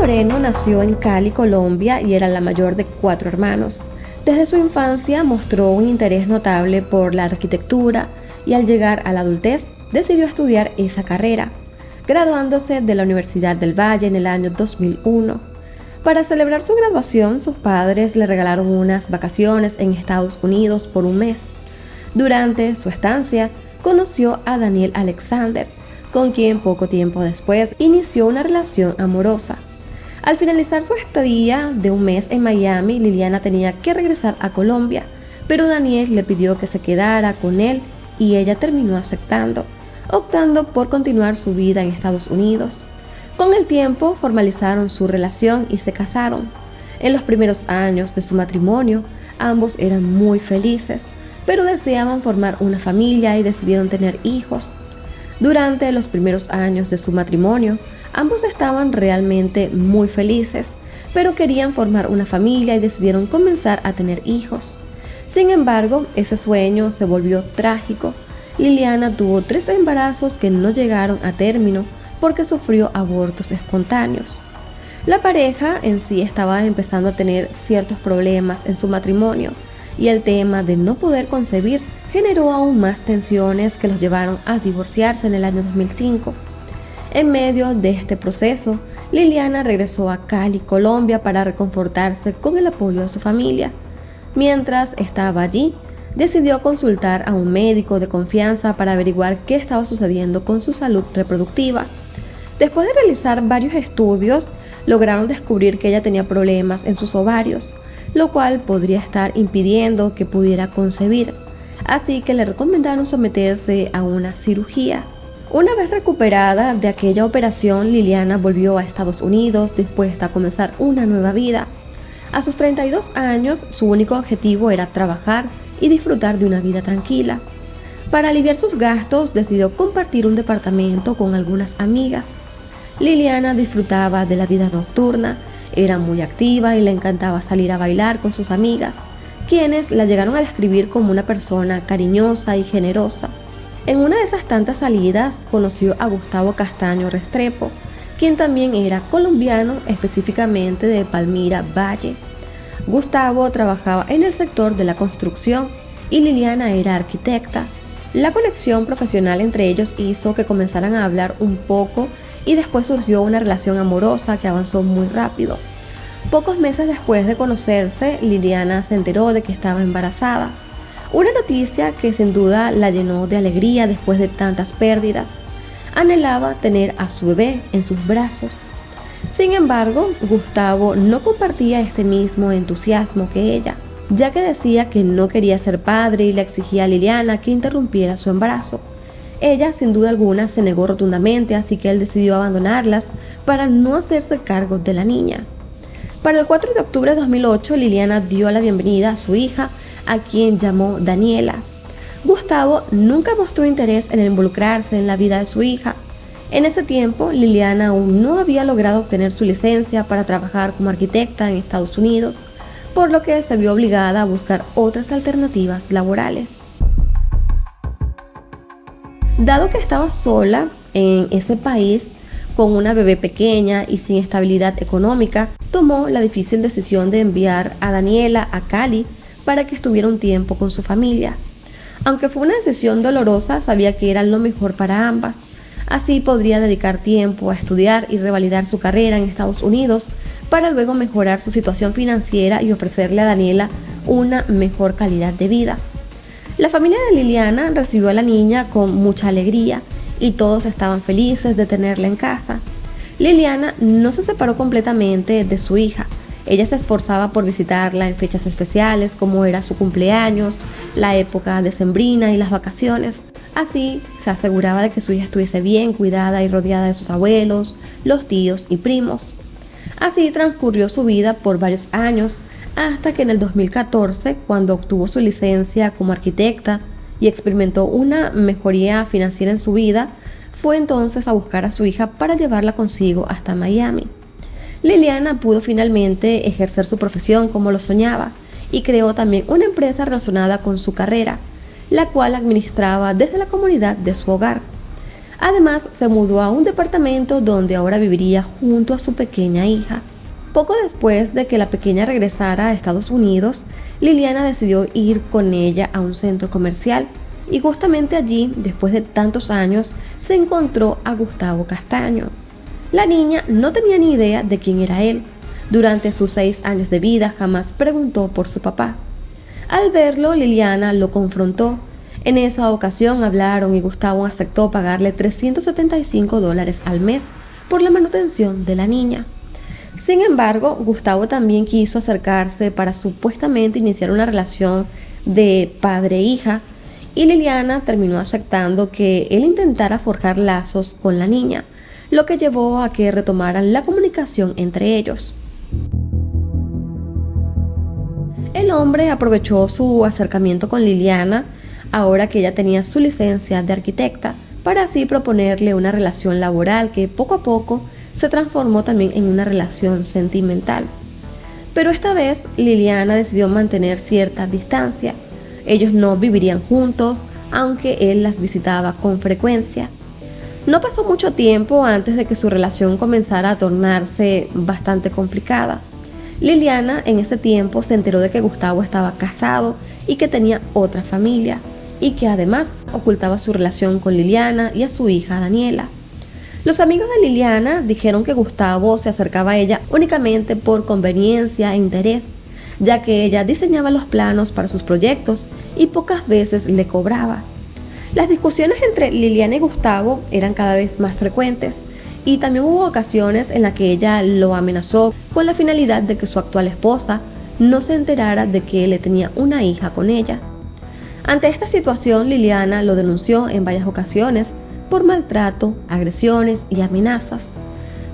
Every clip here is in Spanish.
Moreno nació en Cali, Colombia, y era la mayor de 4 hermanos. Desde su infancia mostró un interés notable por la arquitectura y al llegar a la adultez decidió estudiar esa carrera, graduándose de la Universidad del Valle en el año 2001. Para celebrar su graduación, sus padres le regalaron unas vacaciones en Estados Unidos por un mes. Durante su estancia, conoció a Daniel Alexander, con quien poco tiempo después inició una relación amorosa. Al finalizar su estadía de un mes en Miami, Liliana tenía que regresar a Colombia, pero Daniel le pidió que se quedara con él y ella terminó aceptando, optando por continuar su vida en Estados Unidos. Con el tiempo formalizaron su relación y se casaron. En los primeros años de su matrimonio, ambos eran muy felices, pero deseaban formar una familia y decidieron tener hijos. Durante los primeros años de su matrimonio, ambos estaban realmente muy felices, pero querían formar una familia y decidieron comenzar a tener hijos. Sin embargo, ese sueño se volvió trágico. Liliana tuvo 3 embarazos que no llegaron a término porque sufrió abortos espontáneos. La pareja en sí estaba empezando a tener ciertos problemas en su matrimonio y el tema de no poder concebir generó aún más tensiones que los llevaron a divorciarse en el año 2005. En medio de este proceso, Liliana regresó a Cali, Colombia, para reconfortarse con el apoyo de su familia. Mientras estaba allí, decidió consultar a un médico de confianza para averiguar qué estaba sucediendo con su salud reproductiva. Después de realizar varios estudios, lograron descubrir que ella tenía problemas en sus ovarios, lo cual podría estar impidiendo que pudiera concebir. Así que le recomendaron someterse a una cirugía. Una vez recuperada de aquella operación, Liliana volvió a Estados Unidos dispuesta a comenzar una nueva vida. A sus 32 años, su único objetivo era trabajar y disfrutar de una vida tranquila. Para aliviar sus gastos, decidió compartir un departamento con algunas amigas. Liliana disfrutaba de la vida nocturna, era muy activa y le encantaba salir a bailar con sus amigas, quienes la llegaron a describir como una persona cariñosa y generosa. En una de esas tantas salidas conoció a Gustavo Castaño Restrepo, quien también era colombiano, específicamente de Palmira Valle. Gustavo trabajaba en el sector de la construcción y Liliana era arquitecta. La conexión profesional entre ellos hizo que comenzaran a hablar un poco y después surgió una relación amorosa que avanzó muy rápido. Pocos meses después de conocerse, Liliana se enteró de que estaba embarazada. Una noticia que sin duda la llenó de alegría después de tantas pérdidas. Anhelaba tener a su bebé en sus brazos. Sin embargo, Gustavo no compartía este mismo entusiasmo que ella, ya que decía que no quería ser padre y le exigía a Liliana que interrumpiera su embarazo. Ella, sin duda alguna, se negó rotundamente, así que él decidió abandonarlas para no hacerse cargo de la niña. Para el 4 de octubre de 2008, Liliana dio la bienvenida a su hija, a quien llamó Daniela. Gustavo nunca mostró interés en involucrarse en la vida de su hija. En ese tiempo, Liliana aún no había logrado obtener su licencia para trabajar como arquitecta en Estados Unidos, por lo que se vio obligada a buscar otras alternativas laborales. Dado que estaba sola en ese país, con una bebé pequeña y sin estabilidad económica, tomó la difícil decisión de enviar a Daniela a Cali para que estuviera un tiempo con su familia. Aunque fue una decisión dolorosa, sabía que era lo mejor para ambas. Así podría dedicar tiempo a estudiar y revalidar su carrera en Estados Unidos para luego mejorar su situación financiera y ofrecerle a Daniela una mejor calidad de vida. La familia de Liliana recibió a la niña con mucha alegría y todos estaban felices de tenerla en casa. Liliana no se separó completamente de su hija. Ella se esforzaba por visitarla en fechas especiales como era su cumpleaños, la época decembrina y las vacaciones. Así se aseguraba de que su hija estuviese bien cuidada y rodeada de sus abuelos, los tíos y primos. Así transcurrió su vida por varios años, hasta que en el 2014, cuando obtuvo su licencia como arquitecta y experimentó una mejoría financiera en su vida, fue entonces a buscar a su hija para llevarla consigo hasta Miami. Liliana pudo finalmente ejercer su profesión como lo soñaba y creó también una empresa relacionada con su carrera, la cual administraba desde la comunidad de su hogar. Además, se mudó a un departamento donde ahora viviría junto a su pequeña hija. Poco después de que la pequeña regresara a Estados Unidos, Liliana decidió ir con ella a un centro comercial y justamente allí, después de tantos años, se encontró a Gustavo Castaño. La niña no tenía ni idea de quién era él. Durante sus 6 años de vida jamás preguntó por su papá. Al verlo, Liliana lo confrontó. En esa ocasión hablaron y Gustavo aceptó pagarle $375 al mes por la manutención de la niña. Sin embargo, Gustavo también quiso acercarse para supuestamente iniciar una relación de padre-hija y Liliana terminó aceptando que él intentara forjar lazos con la niña, lo que llevó a que retomaran la comunicación entre ellos. El hombre aprovechó su acercamiento con Liliana, ahora que ella tenía su licencia de arquitecta, para así proponerle una relación laboral que poco a poco se transformó también en una relación sentimental. Pero esta vez Liliana decidió mantener cierta distancia. Ellos no vivirían juntos, aunque él las visitaba con frecuencia. No pasó mucho tiempo antes de que su relación comenzara a tornarse bastante complicada. Liliana en ese tiempo se enteró de que Gustavo estaba casado y que tenía otra familia, y que además ocultaba su relación con Liliana y a su hija Daniela. Los amigos de Liliana dijeron que Gustavo se acercaba a ella únicamente por conveniencia e interés, ya que ella diseñaba los planos para sus proyectos y pocas veces le cobraba. Las discusiones entre Liliana y Gustavo eran cada vez más frecuentes y también hubo ocasiones en las que ella lo amenazó con la finalidad de que su actual esposa no se enterara de que él tenía una hija con ella. Ante esta situación, Liliana lo denunció en varias ocasiones por maltrato, agresiones y amenazas.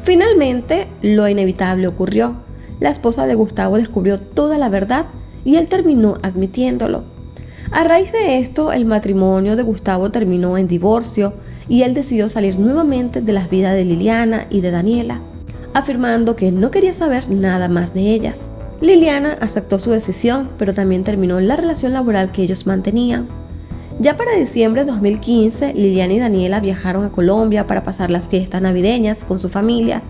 Finalmente, lo inevitable ocurrió. La esposa de Gustavo descubrió toda la verdad y él terminó admitiéndolo. A raíz de esto, el matrimonio de Gustavo terminó en divorcio y él decidió salir nuevamente de las vidas de Liliana y de Daniela, afirmando que no quería saber nada más de ellas. Liliana aceptó su decisión, pero también terminó la relación laboral que ellos mantenían. Ya para diciembre de 2015, Liliana y Daniela viajaron a Colombia para pasar las fiestas navideñas con su familia.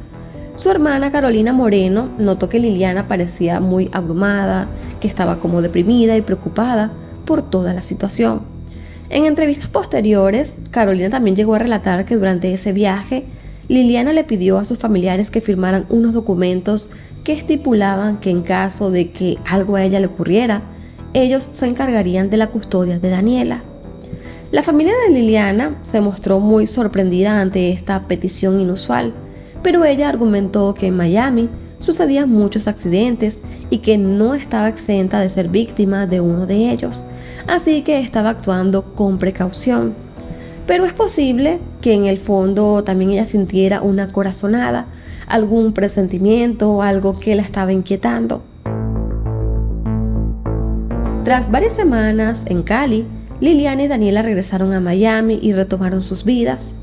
Su hermana Carolina Moreno notó que Liliana parecía muy abrumada, que estaba como deprimida y preocupada por toda la situación. En entrevistas posteriores, Carolina también llegó a relatar que durante ese viaje, Liliana le pidió a sus familiares que firmaran unos documentos que estipulaban que en caso de que algo a ella le ocurriera, ellos se encargarían de la custodia de Daniela. La familia de Liliana se mostró muy sorprendida ante esta petición inusual, pero ella argumentó que en Miami sucedían muchos accidentes y que no estaba exenta de ser víctima de uno de ellos, así que estaba actuando con precaución. Pero es posible que en el fondo también ella sintiera una corazonada, algún presentimiento o algo que la estaba inquietando. Tras varias semanas en Cali, Liliana y Daniela regresaron a Miami y retomaron sus vidas.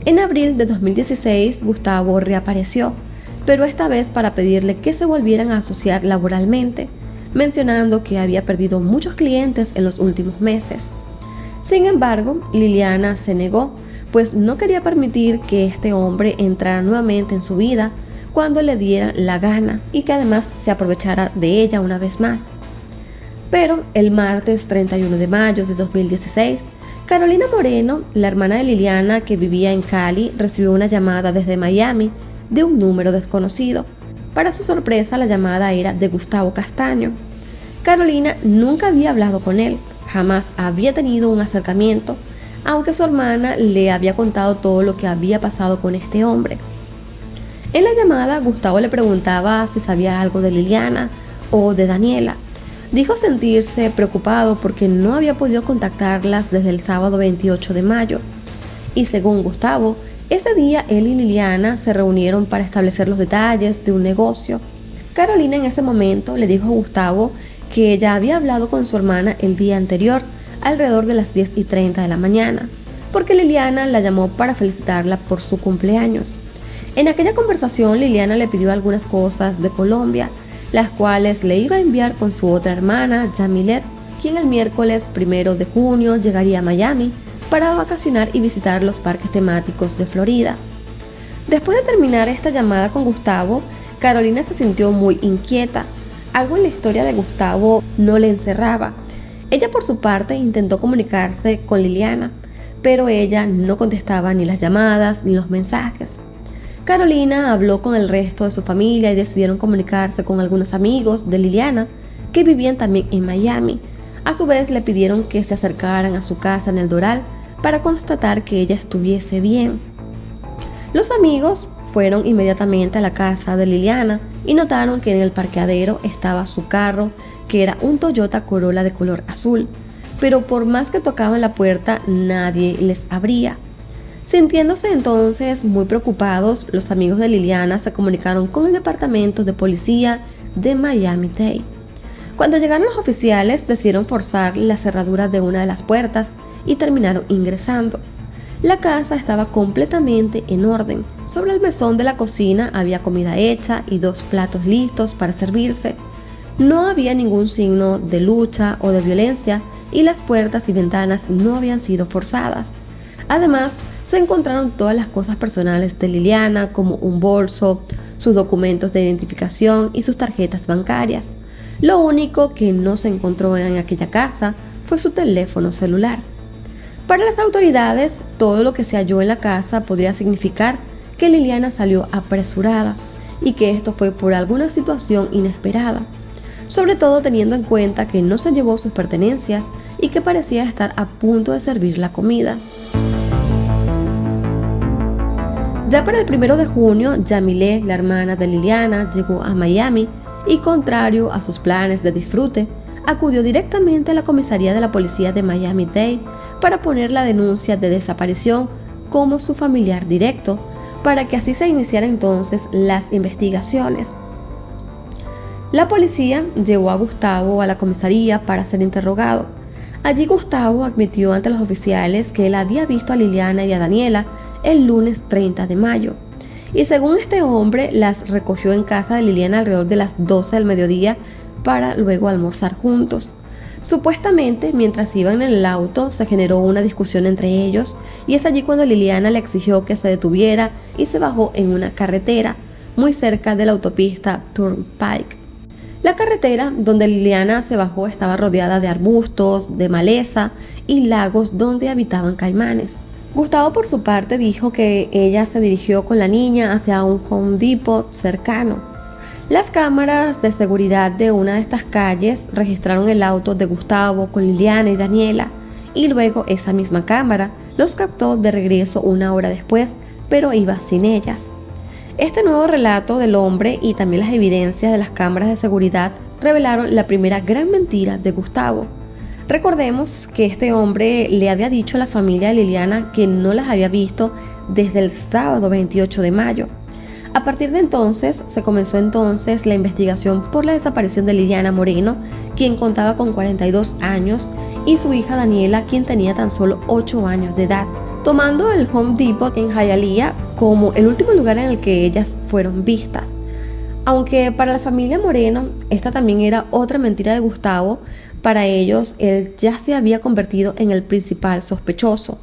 En abril de 2016, Gustavo reapareció, pero esta vez para pedirle que se volvieran a asociar laboralmente, mencionando que había perdido muchos clientes en los últimos meses. Sin embargo, Liliana se negó, pues no quería permitir que este hombre entrara nuevamente en su vida cuando le diera la gana y que además se aprovechara de ella una vez más. Pero el martes 31 de mayo de 2016, Carolina Moreno, la hermana de Liliana que vivía en Cali, recibió una llamada desde Miami de un número desconocido. Para su sorpresa, la llamada era de Gustavo Castaño. Carolina nunca había hablado con él, jamás había tenido un acercamiento, aunque su hermana le había contado todo lo que había pasado con este hombre. En la llamada, Gustavo le preguntaba si sabía algo de Liliana o de Daniela. Dijo sentirse preocupado porque no había podido contactarlas desde el sábado 28 de mayo. Y según Gustavo, ese día él y Liliana se reunieron para establecer los detalles de un negocio. Carolina en ese momento le dijo a Gustavo que ella había hablado con su hermana el día anterior, alrededor de las 10:30 de la mañana, porque Liliana la llamó para felicitarla por su cumpleaños. En aquella conversación, Liliana le pidió algunas cosas de Colombia, las cuales le iba a enviar con su otra hermana, Yamilet, quien el miércoles 1 de junio llegaría a Miami para vacacionar y visitar los parques temáticos de Florida. Después de terminar esta llamada con Gustavo, Carolina se sintió muy inquieta. Algo en la historia de Gustavo no le encerraba. Ella por su parte intentó comunicarse con Liliana, pero ella no contestaba ni las llamadas ni los mensajes. Carolina habló con el resto de su familia y decidieron comunicarse con algunos amigos de Liliana que vivían también en Miami. A su vez le pidieron que se acercaran a su casa en el Doral para constatar que ella estuviese bien. Los amigos fueron inmediatamente a la casa de Liliana y notaron que en el parqueadero estaba su carro, que era un Toyota Corolla de color azul, pero por más que tocaban la puerta nadie les abría. Sintiéndose entonces muy preocupados, los amigos de Liliana se comunicaron con el departamento de policía de Miami-Dade. Cuando llegaron los oficiales, decidieron forzar la cerradura de una de las puertas y terminaron ingresando. La casa estaba completamente en orden. Sobre el mesón de la cocina había comida hecha y 2 platos listos para servirse. No había ningún signo de lucha o de violencia y las puertas y ventanas no habían sido forzadas. Además, se encontraron todas las cosas personales de Liliana, como un bolso, sus documentos de identificación y sus tarjetas bancarias. Lo único que no se encontró en aquella casa fue su teléfono celular. Para las autoridades, todo lo que se halló en la casa podría significar que Liliana salió apresurada y que esto fue por alguna situación inesperada, sobre todo teniendo en cuenta que no se llevó sus pertenencias y que parecía estar a punto de servir la comida. Ya para el 1 de junio, Yamile, la hermana de Liliana, llegó a Miami y, contrario a sus planes de disfrute, acudió directamente a la comisaría de la policía de Miami-Dade para poner la denuncia de desaparición como su familiar directo, para que así se iniciaran entonces las investigaciones. La policía llevó a Gustavo a la comisaría para ser interrogado. Allí Gustavo admitió ante los oficiales que él había visto a Liliana y a Daniela el lunes 30 de mayo. Y según este hombre, las recogió en casa de Liliana alrededor de las 12 del mediodía para luego almorzar juntos. Supuestamente, mientras iban en el auto, se generó una discusión entre ellos y es allí cuando Liliana le exigió que se detuviera y se bajó en una carretera muy cerca de la autopista Turnpike. La carretera donde Liliana se bajó estaba rodeada de arbustos, de maleza y lagos donde habitaban caimanes. Gustavo por su parte dijo que ella se dirigió con la niña hacia un Home Depot cercano. Las cámaras de seguridad de una de estas calles registraron el auto de Gustavo con Liliana y Daniela y luego esa misma cámara los captó de regreso una hora después, pero iba sin ellas. Este nuevo relato del hombre y también las evidencias de las cámaras de seguridad revelaron la primera gran mentira de Gustavo. Recordemos que este hombre le había dicho a la familia de Liliana que no las había visto desde el sábado 28 de mayo. A partir de entonces, se comenzó entonces la investigación por la desaparición de Liliana Moreno, quien contaba con 42 años, y su hija Daniela, quien tenía tan solo 8 años de edad, tomando el Home Depot en Hialeah como el último lugar en el que ellas fueron vistas. Aunque para la familia Moreno, esta también era otra mentira de Gustavo, para ellos él ya se había convertido en el principal sospechoso.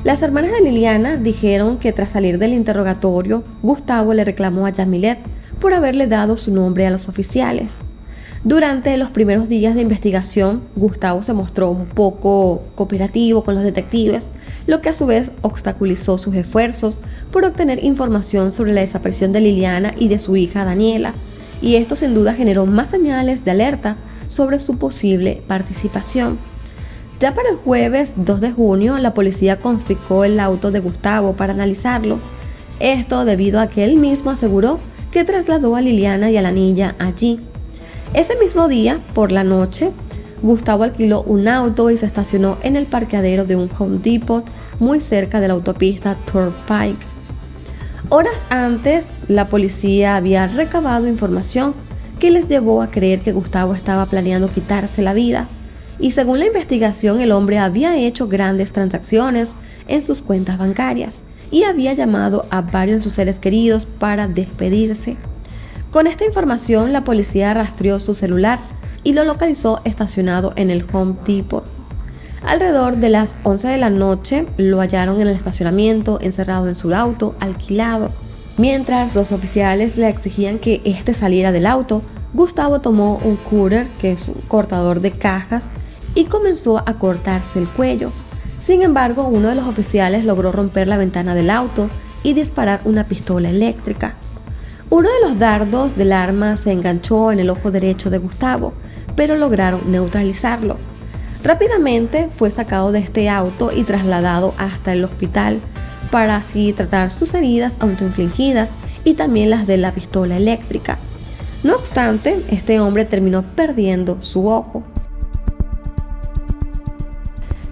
Las hermanas de Liliana dijeron que tras salir del interrogatorio, Gustavo le reclamó a Yamilet por haberle dado su nombre a los oficiales. Durante los primeros días de investigación, Gustavo se mostró un poco cooperativo con los detectives, lo que a su vez obstaculizó sus esfuerzos por obtener información sobre la desaparición de Liliana y de su hija Daniela, y esto sin duda generó más señales de alerta sobre su posible participación. Ya para el jueves 2 de junio, la policía confiscó el auto de Gustavo para analizarlo. Esto debido a que él mismo aseguró que trasladó a Liliana y a la niña allí. Ese mismo día, por la noche, Gustavo alquiló un auto y se estacionó en el parqueadero de un Home Depot muy cerca de la autopista Turnpike. Horas antes, la policía había recabado información que les llevó a creer que Gustavo estaba planeando quitarse la vida. Y según la investigación, el hombre había hecho grandes transacciones en sus cuentas bancarias y había llamado a varios de sus seres queridos para despedirse. Con esta información, la policía rastreó su celular y lo localizó estacionado en el Home Depot. Alrededor de las 11 de la noche lo hallaron en el estacionamiento, encerrado en su auto, alquilado. Mientras los oficiales le exigían que éste saliera del auto, Gustavo tomó un cutter, que es un cortador de cajas, y comenzó a cortarse el cuello. Sin embargo, uno de los oficiales logró romper la ventana del auto y disparar una pistola eléctrica. Uno de los dardos del arma se enganchó en el ojo derecho de Gustavo, pero lograron neutralizarlo. Rápidamente fue sacado de este auto y trasladado hasta el hospital para así tratar sus heridas autoinfligidas y también las de la pistola eléctrica. No obstante, este hombre terminó perdiendo su ojo.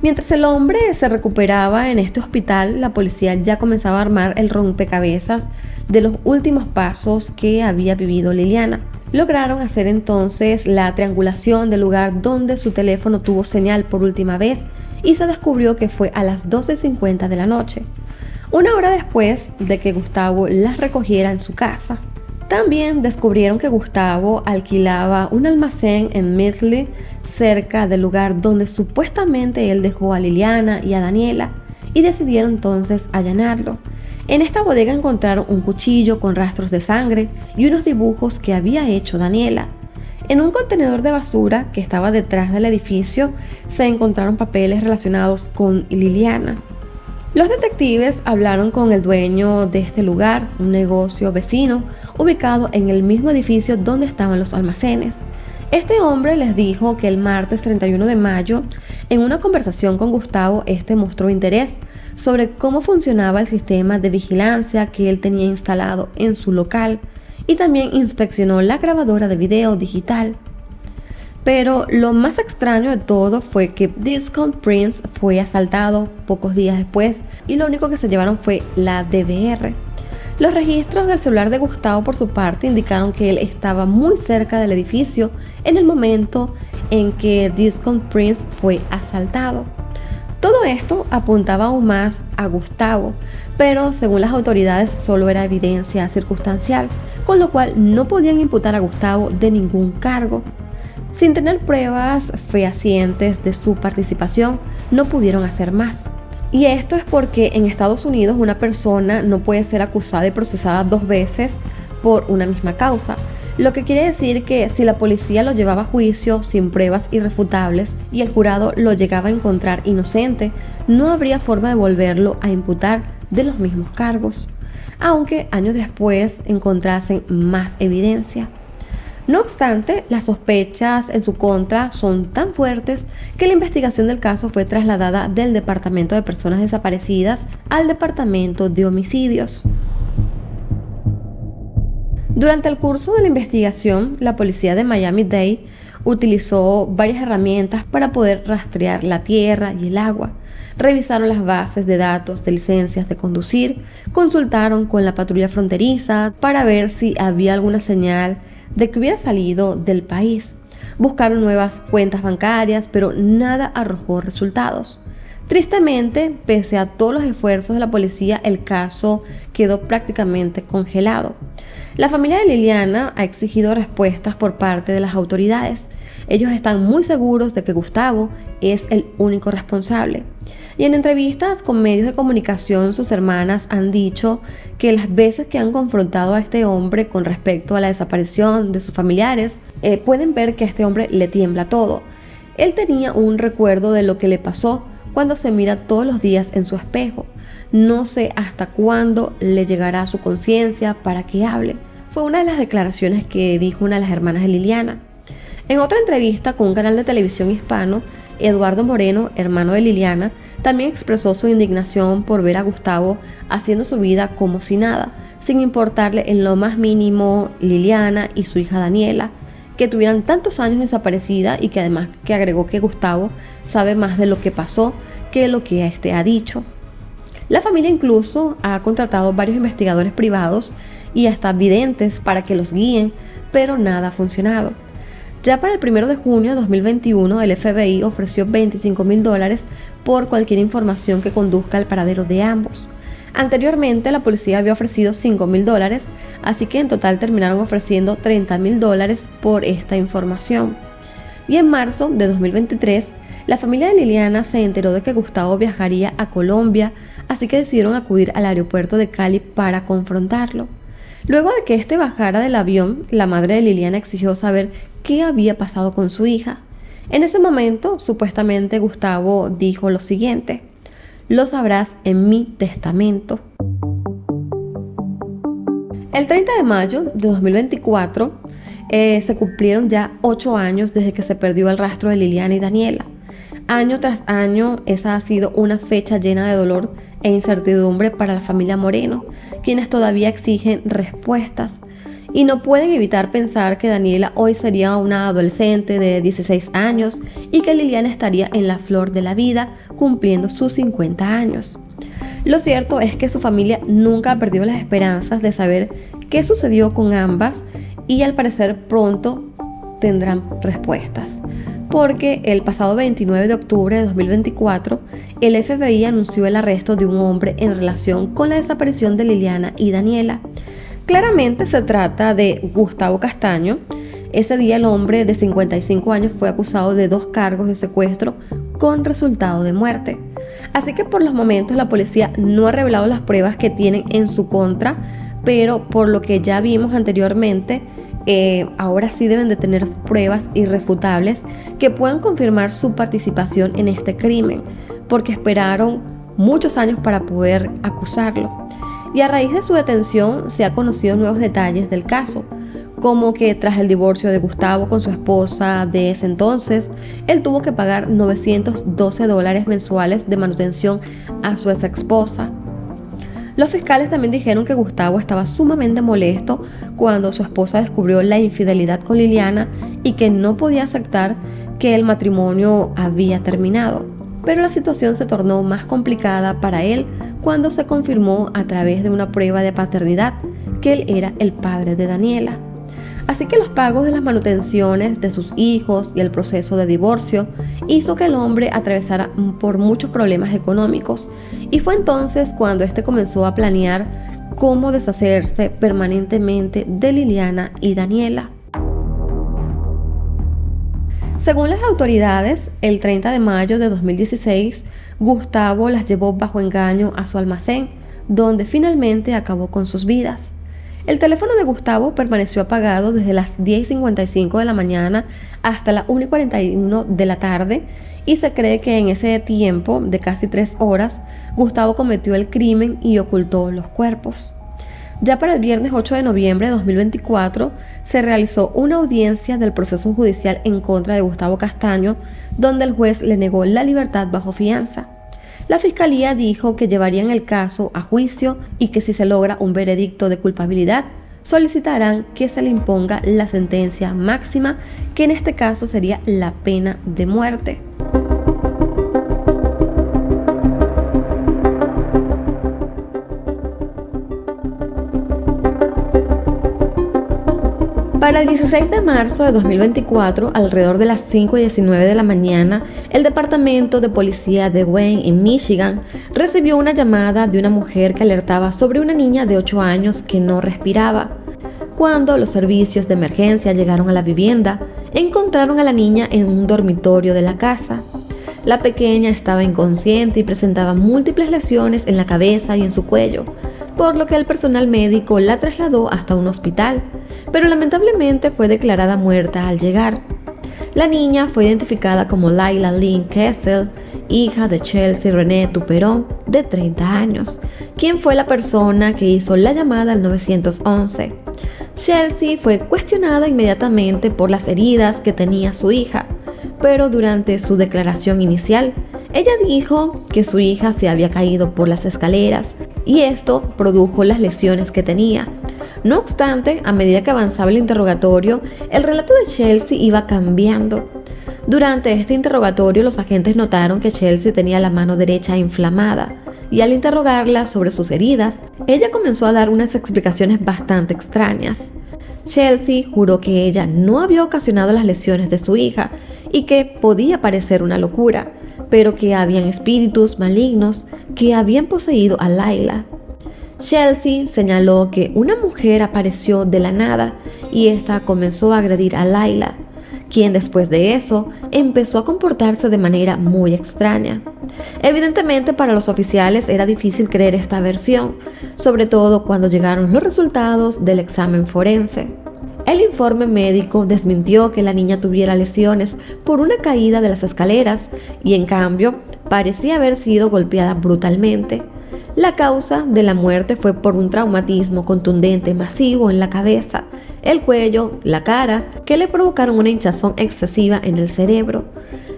Mientras el hombre se recuperaba en este hospital, la policía ya comenzaba a armar el rompecabezas de los últimos pasos que había vivido Liliana. Lograron hacer entonces la triangulación del lugar donde su teléfono tuvo señal por última vez y se descubrió que fue a las 12:50 de la noche, una hora después de que Gustavo las recogiera en su casa. También descubrieron que Gustavo alquilaba un almacén en Midley, cerca del lugar donde supuestamente él dejó a Liliana y a Daniela, y decidieron entonces allanarlo. En esta bodega encontraron un cuchillo con rastros de sangre y unos dibujos que había hecho Daniela. En un contenedor de basura que estaba detrás del edificio se encontraron papeles relacionados con Liliana. Los detectives hablaron con el dueño de este lugar, un negocio vecino, ubicado en el mismo edificio donde estaban los almacenes. Este hombre les dijo que el martes 31 de mayo, en una conversación con Gustavo, este mostró interés sobre cómo funcionaba el sistema de vigilancia que él tenía instalado en su local y también inspeccionó la grabadora de video digital. Pero lo más extraño de todo fue que Discount Prince fue asaltado pocos días después y lo único que se llevaron fue la DVR. Los registros del celular de Gustavo, por su parte, indicaron que él estaba muy cerca del edificio en el momento en que Discount Prince fue asaltado. Todo esto apuntaba aún más a Gustavo, pero según las autoridades solo era evidencia circunstancial, con lo cual no podían imputar a Gustavo de ningún cargo. Sin tener pruebas fehacientes de su participación, no pudieron hacer más. Y esto es porque en Estados Unidos una persona no puede ser acusada y procesada 2 veces por una misma causa, lo que quiere decir que si la policía lo llevaba a juicio sin pruebas irrefutables y el jurado lo llegaba a encontrar inocente, no habría forma de volverlo a imputar de los mismos cargos, aunque años después encontrasen más evidencia. No obstante, las sospechas en su contra son tan fuertes que la investigación del caso fue trasladada del Departamento de Personas Desaparecidas al Departamento de Homicidios. Durante el curso de la investigación, la policía de Miami-Dade utilizó varias herramientas para poder rastrear la tierra y el agua. Revisaron las bases de datos de licencias de conducir, consultaron con la patrulla fronteriza para ver si había alguna señal de que hubiera salido del país. Buscaron nuevas cuentas bancarias, pero nada arrojó resultados. Tristemente, pese a todos los esfuerzos de la policía, el caso quedó prácticamente congelado. La familia de Liliana ha exigido respuestas por parte de las autoridades. Ellos están muy seguros de que Gustavo es el único responsable. Y en entrevistas con medios de comunicación, sus hermanas han dicho que las veces que han confrontado a este hombre con respecto a la desaparición de sus familiares, pueden ver que a este hombre le tiembla todo. Él tenía un recuerdo de lo que le pasó cuando se mira todos los días en su espejo. No sé hasta cuándo le llegará a su conciencia para que hable. Fue una de las declaraciones que dijo una de las hermanas de Liliana. En otra entrevista con un canal de televisión hispano, Eduardo Moreno, hermano de Liliana, también expresó su indignación por ver a Gustavo haciendo su vida como si nada, sin importarle en lo más mínimo Liliana y su hija Daniela, que tuvieran tantos años desaparecida, y que además que agregó que Gustavo sabe más de lo que pasó que lo que este ha dicho. La familia incluso ha contratado varios investigadores privados y hasta videntes para que los guíen, pero nada ha funcionado. Ya para el 1 de junio de 2021, el FBI ofreció $25,000 por cualquier información que conduzca al paradero de ambos. Anteriormente, la policía había ofrecido $5,000, así que en total terminaron ofreciendo $30,000 por esta información. Y en marzo de 2023, La familia de Liliana se enteró de que Gustavo viajaría a Colombia, así que decidieron acudir al aeropuerto de Cali para confrontarlo. Luego de que este bajara del avión, la madre de Liliana exigió saber qué había pasado con su hija. En ese momento, supuestamente Gustavo dijo lo siguiente: "Lo sabrás en mi testamento". El 30 de mayo de 2024 se cumplieron ya 8 años desde que se perdió el rastro de Liliana y Daniela. Año tras año, esa ha sido una fecha llena de dolor e incertidumbre para la familia Moreno, quienes todavía exigen respuestas y no pueden evitar pensar que Daniela hoy sería una adolescente de 16 años y que Liliana estaría en la flor de la vida cumpliendo sus 50 años. Lo cierto es que su familia nunca ha perdido las esperanzas de saber qué sucedió con ambas y al parecer pronto tendrán respuestas, porque el pasado 29 de octubre de 2024 el FBI anunció el arresto de un hombre en relación con la desaparición de Liliana y Daniela. Claramente se trata de Gustavo Castaño. Ese día el hombre de 55 años fue acusado de 2 cargos de secuestro con resultado de muerte. Así que por los momentos la policía no ha revelado las pruebas que tienen en su contra, pero por lo que ya vimos anteriormente, ahora sí deben de tener pruebas irrefutables que puedan confirmar su participación en este crimen, porque esperaron muchos años para poder acusarlo. Y a raíz de su detención se han conocido nuevos detalles del caso, como que tras el divorcio de Gustavo con su esposa de ese entonces, él tuvo que pagar $912 mensuales de manutención a su ex esposa. Los fiscales también dijeron que Gustavo estaba sumamente molesto cuando su esposa descubrió la infidelidad con Liliana y que no podía aceptar que el matrimonio había terminado. Pero la situación se tornó más complicada para él cuando se confirmó a través de una prueba de paternidad que él era el padre de Daniela. Así que los pagos de las manutenciones de sus hijos y el proceso de divorcio hizo que el hombre atravesara por muchos problemas económicos, y fue entonces cuando este comenzó a planear cómo deshacerse permanentemente de Liliana y Daniela. Según las autoridades, el 30 de mayo de 2016, Gustavo las llevó bajo engaño a su almacén, donde finalmente acabó con sus vidas. El teléfono de Gustavo permaneció apagado desde las 10:55 de la mañana hasta las 1:41 de la tarde, y se cree que en ese tiempo de casi 3 horas, Gustavo cometió el crimen y ocultó los cuerpos. Ya para el viernes 8 de noviembre de 2024 se realizó una audiencia del proceso judicial en contra de Gustavo Castaño, donde el juez le negó la libertad bajo fianza. La fiscalía dijo que llevarían el caso a juicio y que si se logra un veredicto de culpabilidad, solicitarán que se le imponga la sentencia máxima, que en este caso sería la pena de muerte. Para el 16 de marzo de 2024, alrededor de las 5:19 de la mañana, el Departamento de Policía de Wayne, en Michigan, recibió una llamada de una mujer que alertaba sobre una niña de 8 años que no respiraba. Cuando los servicios de emergencia llegaron a la vivienda, encontraron a la niña en un dormitorio de la casa. La pequeña estaba inconsciente y presentaba múltiples lesiones en la cabeza y en su cuello, por lo que el personal médico la trasladó hasta un hospital, pero lamentablemente fue declarada muerta al llegar. La niña fue identificada como Layla Lynn Kessel, hija de Chelsea Renee Tuperón, de 30 años, quien fue la persona que hizo la llamada al 911. Chelsea fue cuestionada inmediatamente por las heridas que tenía su hija, pero durante su declaración inicial, ella dijo que su hija se había caído por las escaleras y esto produjo las lesiones que tenía. No obstante, a medida que avanzaba el interrogatorio, el relato de Chelsea iba cambiando. Durante este interrogatorio, los agentes notaron que Chelsea tenía la mano derecha inflamada, y al interrogarla sobre sus heridas, ella comenzó a dar unas explicaciones bastante extrañas. Chelsea juró que ella no había ocasionado las lesiones de su hija y que podía parecer una locura, pero que habían espíritus malignos que habían poseído a Layla. Chelsea señaló que una mujer apareció de la nada y esta comenzó a agredir a Layla, quien después de eso empezó a comportarse de manera muy extraña. Evidentemente para los oficiales era difícil creer esta versión, sobre todo cuando llegaron los resultados del examen forense. El informe médico desmintió que la niña tuviera lesiones por una caída de las escaleras y en cambio parecía haber sido golpeada brutalmente. La causa de la muerte fue por un traumatismo contundente masivo en la cabeza, el cuello, la cara, que le provocaron una hinchazón excesiva en el cerebro.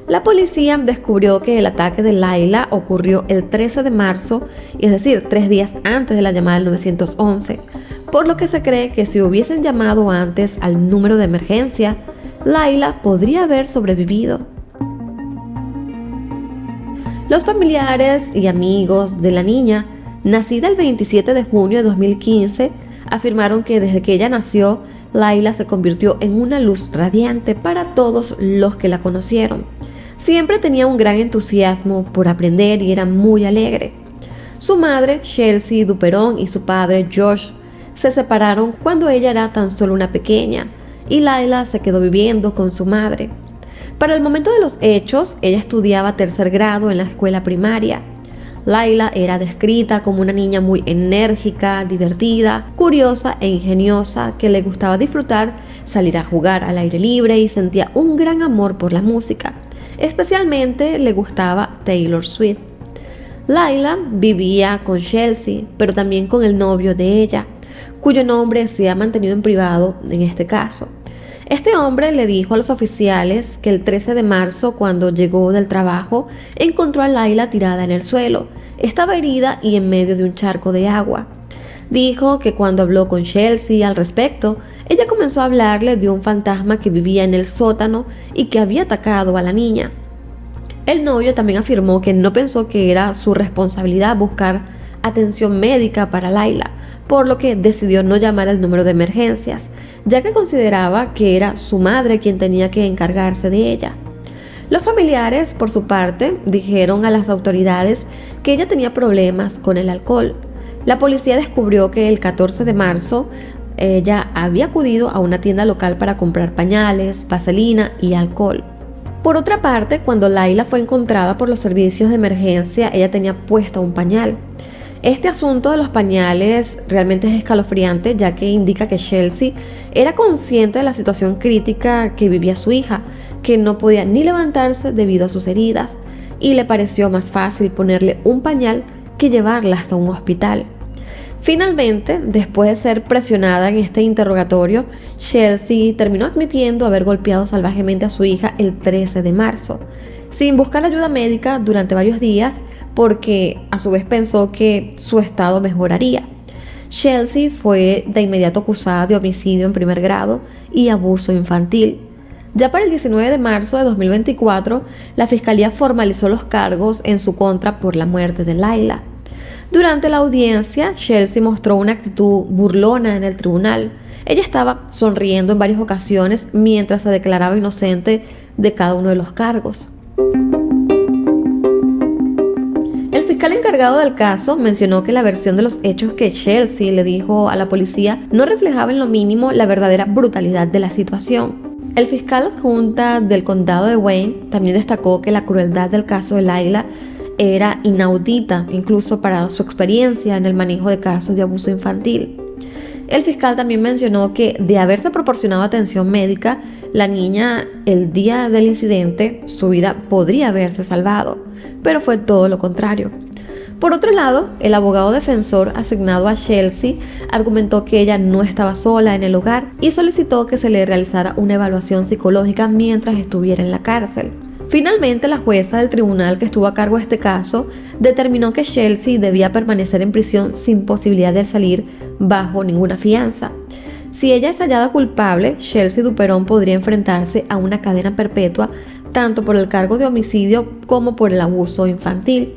La policía descubrió que el ataque de Layla ocurrió el 13 de marzo, es decir, 3 días antes de la llamada del 911, por lo que se cree que si hubiesen llamado antes al número de emergencia, Layla podría haber sobrevivido. Los familiares y amigos de la niña, nacida el 27 de junio de 2015, afirmaron que desde que ella nació, Layla se convirtió en una luz radiante para todos los que la conocieron. Siempre tenía un gran entusiasmo por aprender y era muy alegre. Su madre, Chelsea Duperón, y su padre, George, se separaron cuando ella era tan solo una pequeña y Layla se quedó viviendo con su madre. Para el momento de los hechos, ella estudiaba 3er grado en la escuela primaria. Layla era descrita como una niña muy enérgica, divertida, curiosa e ingeniosa, que le gustaba disfrutar, salir a jugar al aire libre y sentía un gran amor por la música. Especialmente le gustaba Taylor Swift. Layla vivía con Chelsea, pero también con el novio de ella, cuyo nombre se ha mantenido en privado en este caso. Este hombre le dijo a los oficiales que el 13 de marzo, cuando llegó del trabajo, encontró a Layla tirada en el suelo. Estaba herida y en medio de un charco de agua. Dijo que cuando habló con Chelsea al respecto, ella comenzó a hablarle de un fantasma que vivía en el sótano y que había atacado a la niña. El novio también afirmó que no pensó que era su responsabilidad buscar atención médica para Layla, por lo que decidió no llamar al número de emergencias, ya que consideraba que era su madre quien tenía que encargarse de ella. Los familiares, por su parte, dijeron a las autoridades que ella tenía problemas con el alcohol. La policía descubrió que el 14 de marzo ella había acudido a una tienda local para comprar pañales, vaselina y alcohol. Por otra parte, cuando Layla fue encontrada por los servicios de emergencia, ella tenía puesta un pañal. Este asunto de los pañales realmente es escalofriante, ya que indica que Chelsea era consciente de la situación crítica que vivía su hija, que no podía ni levantarse debido a sus heridas, y le pareció más fácil ponerle un pañal que llevarla hasta un hospital. Finalmente, después de ser presionada en este interrogatorio, Chelsea terminó admitiendo haber golpeado salvajemente a su hija el 13 de marzo, sin buscar ayuda médica durante varios días, porque a su vez pensó que su estado mejoraría. Chelsea fue de inmediato acusada de homicidio en 1er grado y abuso infantil. Ya para el 19 de marzo de 2024, la fiscalía formalizó los cargos en su contra por la muerte de Layla. Durante la audiencia, Chelsea mostró una actitud burlona en el tribunal. Ella estaba sonriendo en varias ocasiones mientras se declaraba inocente de cada uno de los cargos. El fiscal encargado del caso mencionó que la versión de los hechos que Chelsea le dijo a la policía no reflejaba en lo mínimo la verdadera brutalidad de la situación. El fiscal adjunta del condado de Wayne también destacó que la crueldad del caso de Layla era inaudita, incluso para su experiencia en el manejo de casos de abuso infantil. El fiscal también mencionó que de haberse proporcionado atención médica, la niña, el día del incidente, su vida podría haberse salvado, pero fue todo lo contrario. Por otro lado, el abogado defensor asignado a Chelsea argumentó que ella no estaba sola en el hogar y solicitó que se le realizara una evaluación psicológica mientras estuviera en la cárcel. Finalmente, la jueza del tribunal que estuvo a cargo de este caso determinó que Chelsea debía permanecer en prisión sin posibilidad de salir bajo ninguna fianza. Si ella es hallada culpable, Chelsea Duperón podría enfrentarse a una cadena perpetua tanto por el cargo de homicidio como por el abuso infantil.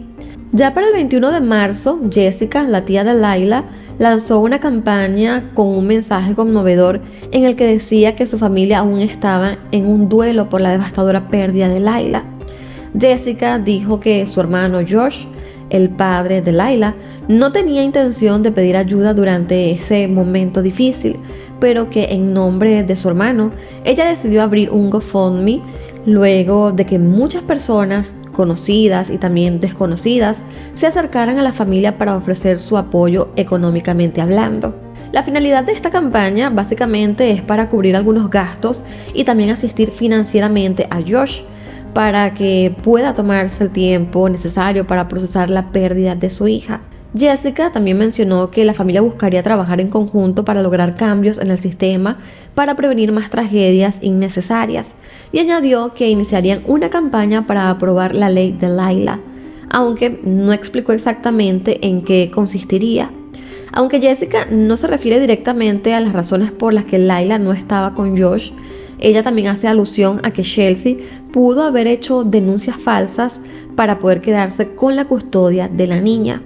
Ya para el 21 de marzo, Jessica, la tía de Layla, lanzó una campaña con un mensaje conmovedor en el que decía que su familia aún estaba en un duelo por la devastadora pérdida de Layla. Jessica dijo que su hermano George el padre de Layla, no tenía intención de pedir ayuda durante ese momento difícil, pero que en nombre de su hermano, ella decidió abrir un GoFundMe luego de que muchas personas conocidas y también desconocidas se acercaran a la familia para ofrecer su apoyo económicamente hablando. La finalidad de esta campaña básicamente es para cubrir algunos gastos y también asistir financieramente a Josh para que pueda tomarse el tiempo necesario para procesar la pérdida de su hija. Jessica también mencionó que la familia buscaría trabajar en conjunto para lograr cambios en el sistema para prevenir más tragedias innecesarias y añadió que iniciarían una campaña para aprobar la ley de Layla, aunque no explicó exactamente en qué consistiría. Aunque Jessica no se refiere directamente a las razones por las que Layla no estaba con Josh, ella también hace alusión a que Chelsea pudo haber hecho denuncias falsas para poder quedarse con la custodia de la niña.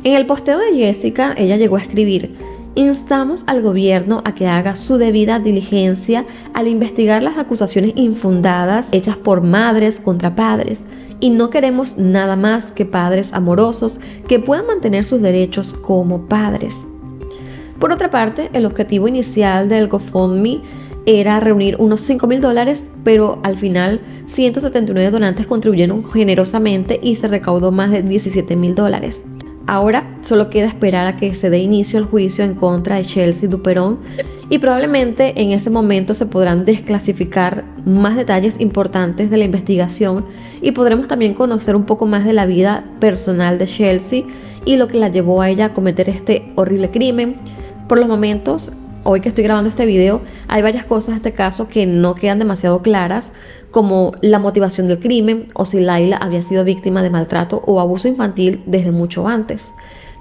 En el posteo de Jessica, ella llegó a escribir: instamos al gobierno a que haga su debida diligencia al investigar las acusaciones infundadas hechas por madres contra padres, y no queremos nada más que padres amorosos que puedan mantener sus derechos como padres. Por otra parte, el objetivo inicial del GoFundMe era reunir unos $5,000, pero al final 179 donantes contribuyeron generosamente y se recaudó más de $17,000. Ahora solo queda esperar a que se dé inicio al juicio en contra de Chelsea Duperón y probablemente en ese momento se podrán desclasificar más detalles importantes de la investigación y podremos también conocer un poco más de la vida personal de Chelsea y lo que la llevó a ella a cometer este horrible crimen. Por los momentos, hoy que estoy grabando este video, hay varias cosas de este caso que no quedan demasiado claras, como la motivación del crimen o si Layla había sido víctima de maltrato o abuso infantil desde mucho antes.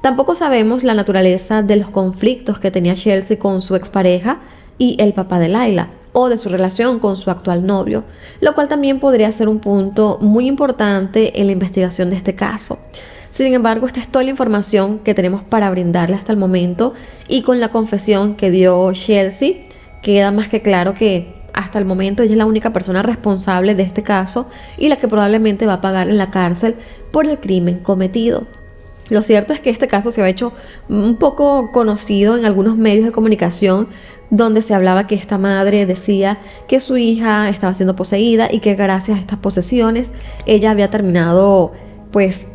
Tampoco sabemos la naturaleza de los conflictos que tenía Chelsea con su expareja y el papá de Layla, o de su relación con su actual novio, lo cual también podría ser un punto muy importante en la investigación de este caso. Sin embargo, esta es toda la información que tenemos para brindarle hasta el momento, y con la confesión que dio Chelsea, queda más que claro que hasta el momento ella es la única persona responsable de este caso y la que probablemente va a pagar en la cárcel por el crimen cometido. Lo cierto es que este caso se ha hecho un poco conocido en algunos medios de comunicación, donde se hablaba que esta madre decía que su hija estaba siendo poseída y que gracias a estas posesiones ella había terminado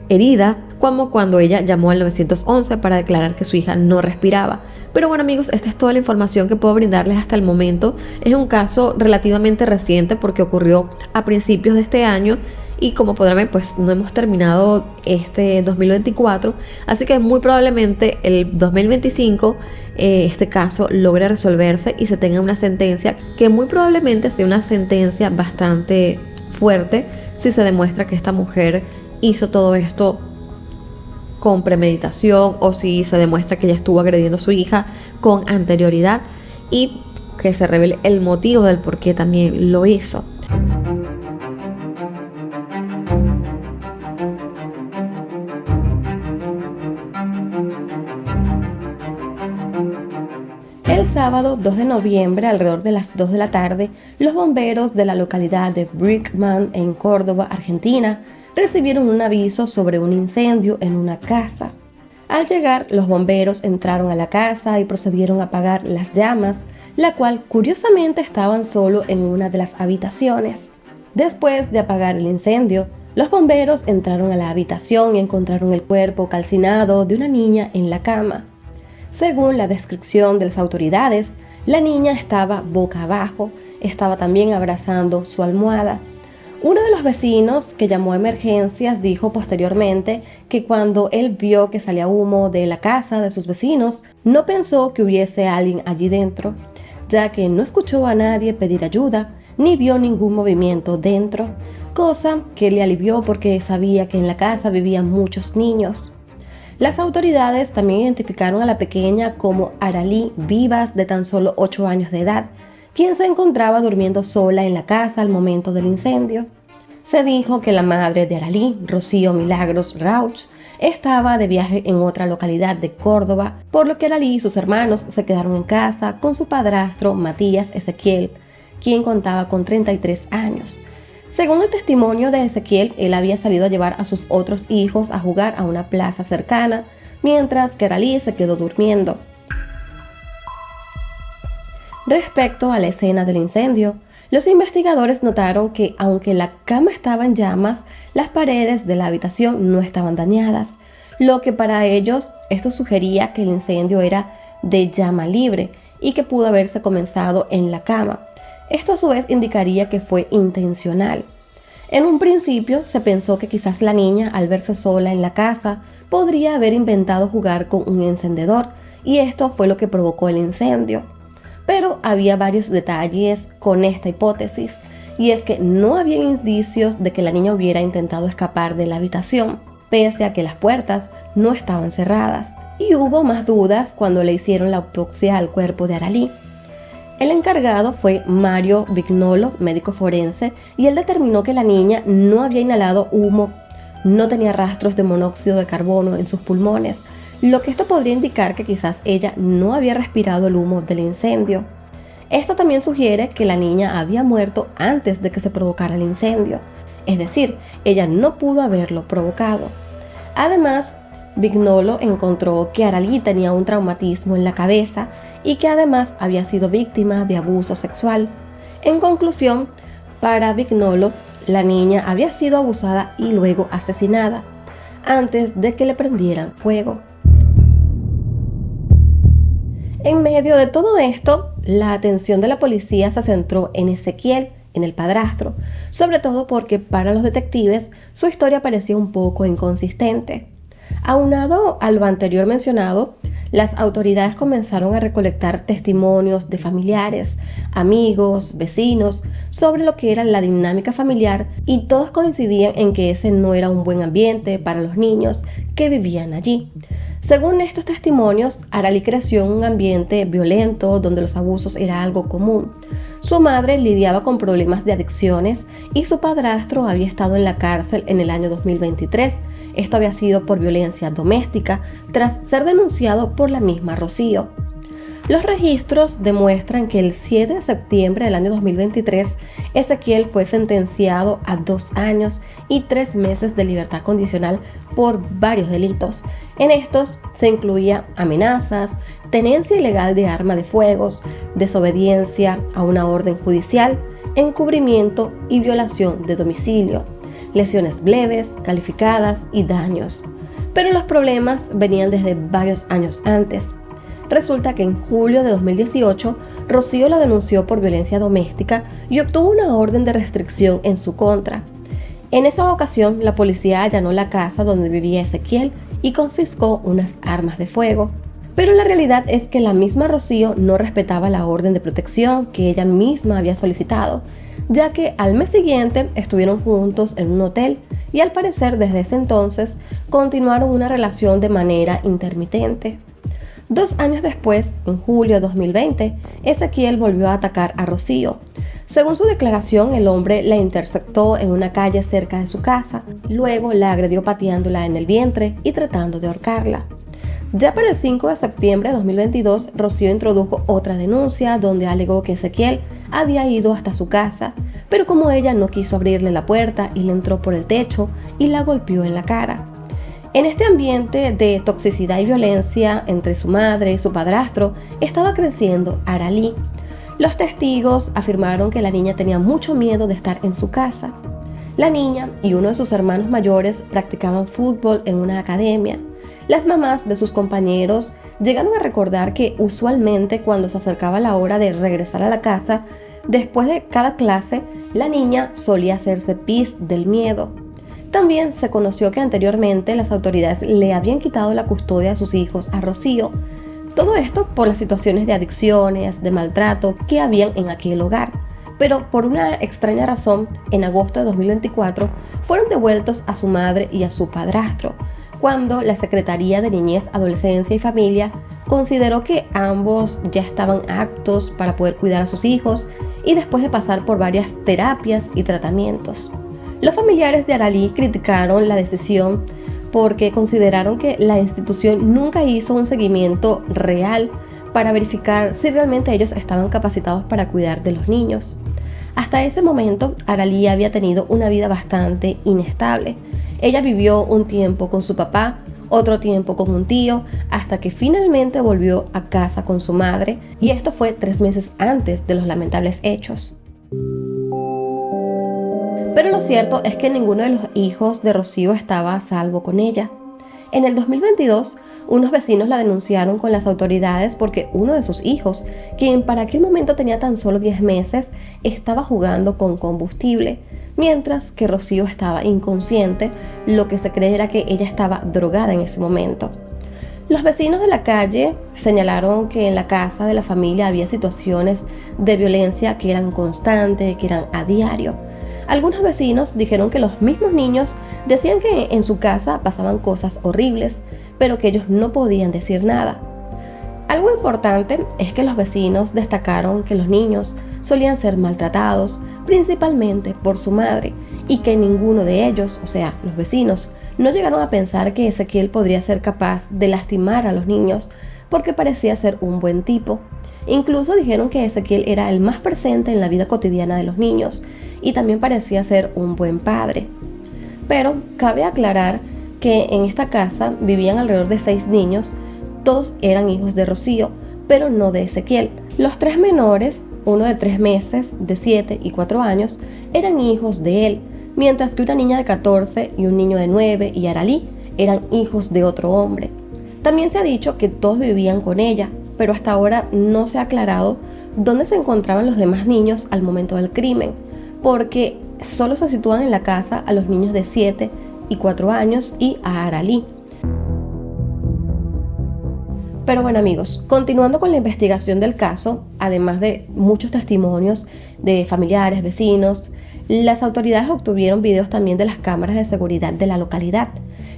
herida, como cuando ella llamó al 911 para declarar que su hija no respiraba. Pero bueno, amigos, esta es toda la información que puedo brindarles hasta el momento. Es un caso relativamente reciente porque ocurrió a principios de este año y como podrán ver, no hemos terminado este 2024, así que muy probablemente el 2025 este caso logre resolverse y se tenga una sentencia que muy probablemente sea una sentencia bastante fuerte si se demuestra que esta mujer hizo todo esto con premeditación o si se demuestra que ella estuvo agrediendo a su hija con anterioridad y que se revele el motivo del por qué también lo hizo. El sábado 2 de noviembre, alrededor de las 2 de la tarde, los bomberos de la localidad de Brickman en Córdoba, Argentina, recibieron un aviso sobre un incendio en una casa. Al llegar, los bomberos entraron a la casa y procedieron a apagar las llamas, la cual curiosamente estaban solo en una de las habitaciones. Después de apagar el incendio, los bomberos entraron a la habitación y encontraron el cuerpo calcinado de una niña en la cama. Según la descripción de las autoridades, la niña estaba boca abajo, estaba también abrazando su almohada. Uno de los vecinos que llamó a emergencias dijo posteriormente que cuando él vio que salía humo de la casa de sus vecinos, no pensó que hubiese alguien allí dentro, ya que no escuchó a nadie pedir ayuda ni vio ningún movimiento dentro, cosa que le alivió porque sabía que en la casa vivían muchos niños. Las autoridades también identificaron a la pequeña como Aralí Vivas, de tan solo 8 años de edad, quien se encontraba durmiendo sola en la casa al momento del incendio. Se dijo que la madre de Aralí, Rocío Milagros Rauch, estaba de viaje en otra localidad de Córdoba, por lo que Aralí y sus hermanos se quedaron en casa con su padrastro Matías Ezequiel, quien contaba con 33 años. Según el testimonio de Ezequiel, él había salido a llevar a sus otros hijos a jugar a una plaza cercana, mientras que Aralí se quedó durmiendo. Respecto a la escena del incendio, los investigadores notaron que aunque la cama estaba en llamas, las paredes de la habitación no estaban dañadas, lo que para ellos esto sugería que el incendio era de llama libre y que pudo haberse comenzado en la cama. Esto a su vez indicaría que fue intencional. En un principio se pensó que quizás la niña, al verse sola en la casa, podría haber inventado jugar con un encendedor, y esto fue lo que provocó el incendio. Pero había varios detalles con esta hipótesis, y es que no había indicios de que la niña hubiera intentado escapar de la habitación, pese a que las puertas no estaban cerradas, y hubo más dudas cuando le hicieron la autopsia al cuerpo de Aralí. El encargado fue Mario Vignolo, médico forense, y él determinó que la niña no había inhalado humo, no tenía rastros de monóxido de carbono en sus pulmones, lo que esto podría indicar que quizás ella no había respirado el humo del incendio. Esto también sugiere que la niña había muerto antes de que se provocara el incendio, es decir, ella no pudo haberlo provocado. Además, Vignolo encontró que Aralí tenía un traumatismo en la cabeza y que además había sido víctima de abuso sexual. En conclusión, para Vignolo, la niña había sido abusada y luego asesinada, antes de que le prendieran fuego. En medio de todo esto, la atención de la policía se centró en Ezequiel, en el padrastro, sobre todo porque para los detectives su historia parecía un poco inconsistente. Aunado a lo anterior mencionado, las autoridades comenzaron a recolectar testimonios de familiares, amigos, vecinos sobre lo que era la dinámica familiar, y todos coincidían en que ese no era un buen ambiente para los niños que vivían allí. Según estos testimonios, Aralí creció en un ambiente violento donde los abusos era algo común. Su madre lidiaba con problemas de adicciones y su padrastro había estado en la cárcel en el año 2023. Esto había sido por violencia doméstica tras ser denunciado por la misma Rocío. Los registros demuestran que el 7 de septiembre del año 2023, Ezequiel fue sentenciado a 2 años y 3 meses de libertad condicional por varios delitos. En estos se incluía amenazas, tenencia ilegal de arma de fuego, desobediencia a una orden judicial, encubrimiento y violación de domicilio, lesiones leves, calificadas y daños. Pero los problemas venían desde varios años antes. Resulta que en julio de 2018, Rocío la denunció por violencia doméstica y obtuvo una orden de restricción en su contra. En esa ocasión, la policía allanó la casa donde vivía Ezequiel y confiscó unas armas de fuego. Pero la realidad es que la misma Rocío no respetaba la orden de protección que ella misma había solicitado, ya que al mes siguiente estuvieron juntos en un hotel y al parecer desde ese entonces continuaron una relación de manera intermitente. 2 años después, en julio de 2020, Ezequiel volvió a atacar a Rocío. Según su declaración, el hombre la interceptó en una calle cerca de su casa, luego la agredió pateándola en el vientre y tratando de ahorcarla. Ya para el 5 de septiembre de 2022, Rocío introdujo otra denuncia donde alegó que Ezequiel había ido hasta su casa, pero como ella no quiso abrirle la puerta y le entró por el techo y la golpeó en la cara. En este ambiente de toxicidad y violencia entre su madre y su padrastro estaba creciendo Aralí. Los testigos afirmaron que la niña tenía mucho miedo de estar en su casa. La niña y uno de sus hermanos mayores practicaban fútbol en una academia. Las mamás de sus compañeros llegaron a recordar que usualmente cuando se acercaba la hora de regresar a la casa, después de cada clase, la niña solía hacerse pis del miedo. También se conoció que anteriormente las autoridades le habían quitado la custodia de sus hijos a Rocío. Todo esto por las situaciones de adicciones, de maltrato que habían en aquel hogar. Pero por una extraña razón, en agosto de 2024, fueron devueltos a su madre y a su padrastro, cuando la Secretaría de Niñez, Adolescencia y Familia consideró que ambos ya estaban aptos para poder cuidar a sus hijos y después de pasar por varias terapias y tratamientos. Los familiares de Aralí criticaron la decisión porque consideraron que la institución nunca hizo un seguimiento real para verificar si realmente ellos estaban capacitados para cuidar de los niños. Hasta ese momento, Aralí había tenido una vida bastante inestable. Ella vivió un tiempo con su papá, otro tiempo con un tío, hasta que finalmente volvió a casa con su madre, y esto fue 3 meses antes de los lamentables hechos. Pero lo cierto es que ninguno de los hijos de Rocío estaba a salvo con ella. En el 2022, unos vecinos la denunciaron con las autoridades porque uno de sus hijos, quien para aquel momento tenía tan solo 10 meses, estaba jugando con combustible, mientras que Rocío estaba inconsciente. Lo que se cree era que ella estaba drogada en ese momento. Los vecinos de la calle señalaron que en la casa de la familia había situaciones de violencia que eran constantes, que eran a diario. Algunos vecinos dijeron que los mismos niños decían que en su casa pasaban cosas horribles, pero que ellos no podían decir nada. Algo importante es que los vecinos destacaron que los niños solían ser maltratados, principalmente por su madre, y que ninguno de ellos, o sea, los vecinos, no llegaron a pensar que Ezequiel podría ser capaz de lastimar a los niños, porque parecía ser un buen tipo. Incluso dijeron que Ezequiel era el más presente en la vida cotidiana de los niños y también parecía ser un buen padre. Pero cabe aclarar que en esta casa vivían alrededor de 6 niños. Todos eran hijos de Rocío, pero no de Ezequiel. Los 3 menores, uno de 3 meses, de 7 y 4 años, eran hijos de él, mientras que una niña de 14 y un niño de 9 y Aralí eran hijos de otro hombre. También se ha dicho que todos vivían con ella, pero hasta ahora no se ha aclarado dónde se encontraban los demás niños al momento del crimen, porque solo se sitúan en la casa a los niños de 7 y 4 años y a Aralí. Pero bueno, amigos, continuando con la investigación del caso, además de muchos testimonios de familiares, vecinos, las autoridades obtuvieron videos también de las cámaras de seguridad de la localidad,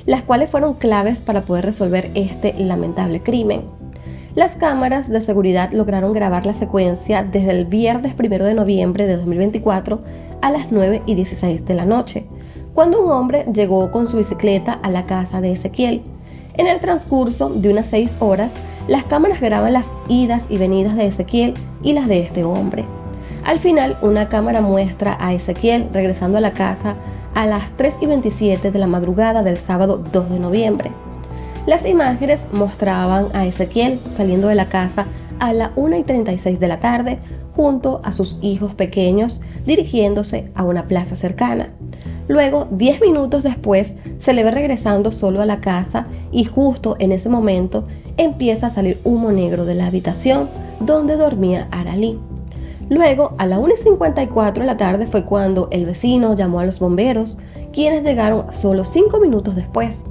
las cuales fueron claves para poder resolver este lamentable crimen. Las cámaras de seguridad lograron grabar la secuencia desde el viernes 1 de noviembre de 2024 a las 9:16 de la noche, cuando un hombre llegó con su bicicleta a la casa de Ezequiel. En el transcurso de unas 6 horas, las cámaras graban las idas y venidas de Ezequiel y las de este hombre. Al final, una cámara muestra a Ezequiel regresando a la casa a las 3:27 de la madrugada del sábado 2 de noviembre. Las imágenes mostraban a Ezequiel saliendo de la casa a la 1:36 de la tarde junto a sus hijos pequeños, dirigiéndose a una plaza cercana. Luego, 10 minutos después, se le ve regresando solo a la casa y justo en ese momento empieza a salir humo negro de la habitación donde dormía Aralí. Luego, a la 1:54 de la tarde fue cuando el vecino llamó a los bomberos, quienes llegaron solo 5 minutos después.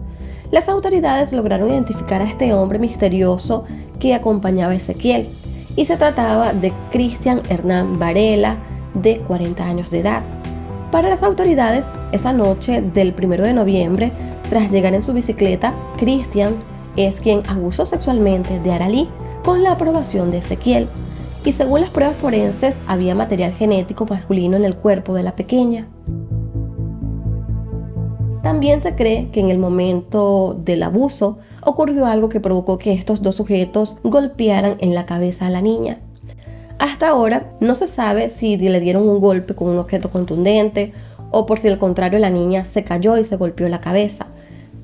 Las autoridades lograron identificar a este hombre misterioso que acompañaba a Ezequiel, y se trataba de Cristian Hernán Varela, de 40 años de edad. Para las autoridades, esa noche del 1 de noviembre, tras llegar en su bicicleta, Cristian es quien abusó sexualmente de Aralí con la aprobación de Ezequiel, y según las pruebas forenses había material genético masculino en el cuerpo de la pequeña. También se cree que en el momento del abuso ocurrió algo que provocó que estos dos sujetos golpearan en la cabeza a la niña. Hasta ahora no se sabe si le dieron un golpe con un objeto contundente o por si al contrario la niña se cayó y se golpeó la cabeza,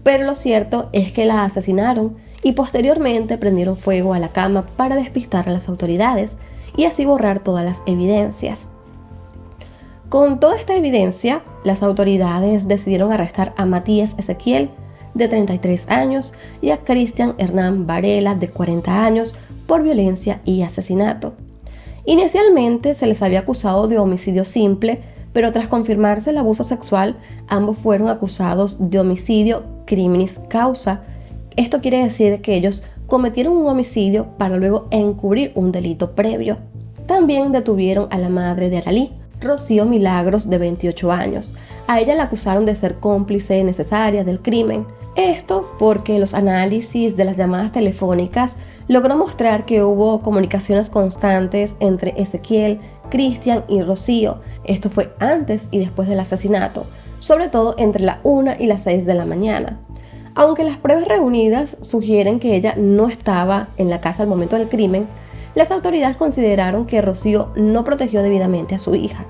pero lo cierto es que la asesinaron y posteriormente prendieron fuego a la cama para despistar a las autoridades y así borrar todas las evidencias. Con toda esta evidencia, las autoridades decidieron arrestar a Matías Ezequiel, de 33 años, y a Cristian Hernán Varela, de 40 años, por violencia y asesinato. Inicialmente se les había acusado de homicidio simple, pero tras confirmarse el abuso sexual, ambos fueron acusados de homicidio criminis causa. Esto quiere decir que ellos cometieron un homicidio para luego encubrir un delito previo. También detuvieron a la madre de Aralí, Rocío Milagros, de 28 años. A ella la acusaron de ser cómplice necesaria del crimen. Esto porque los análisis de las llamadas telefónicas logró mostrar que hubo comunicaciones constantes entre Ezequiel, Cristian y Rocío. Esto fue antes y después del asesinato, sobre todo entre la 1 y las 6 de la mañana. Aunque las pruebas reunidas sugieren que ella no estaba en la casa al momento del crimen, las autoridades consideraron que Rocío no protegió debidamente a su hija.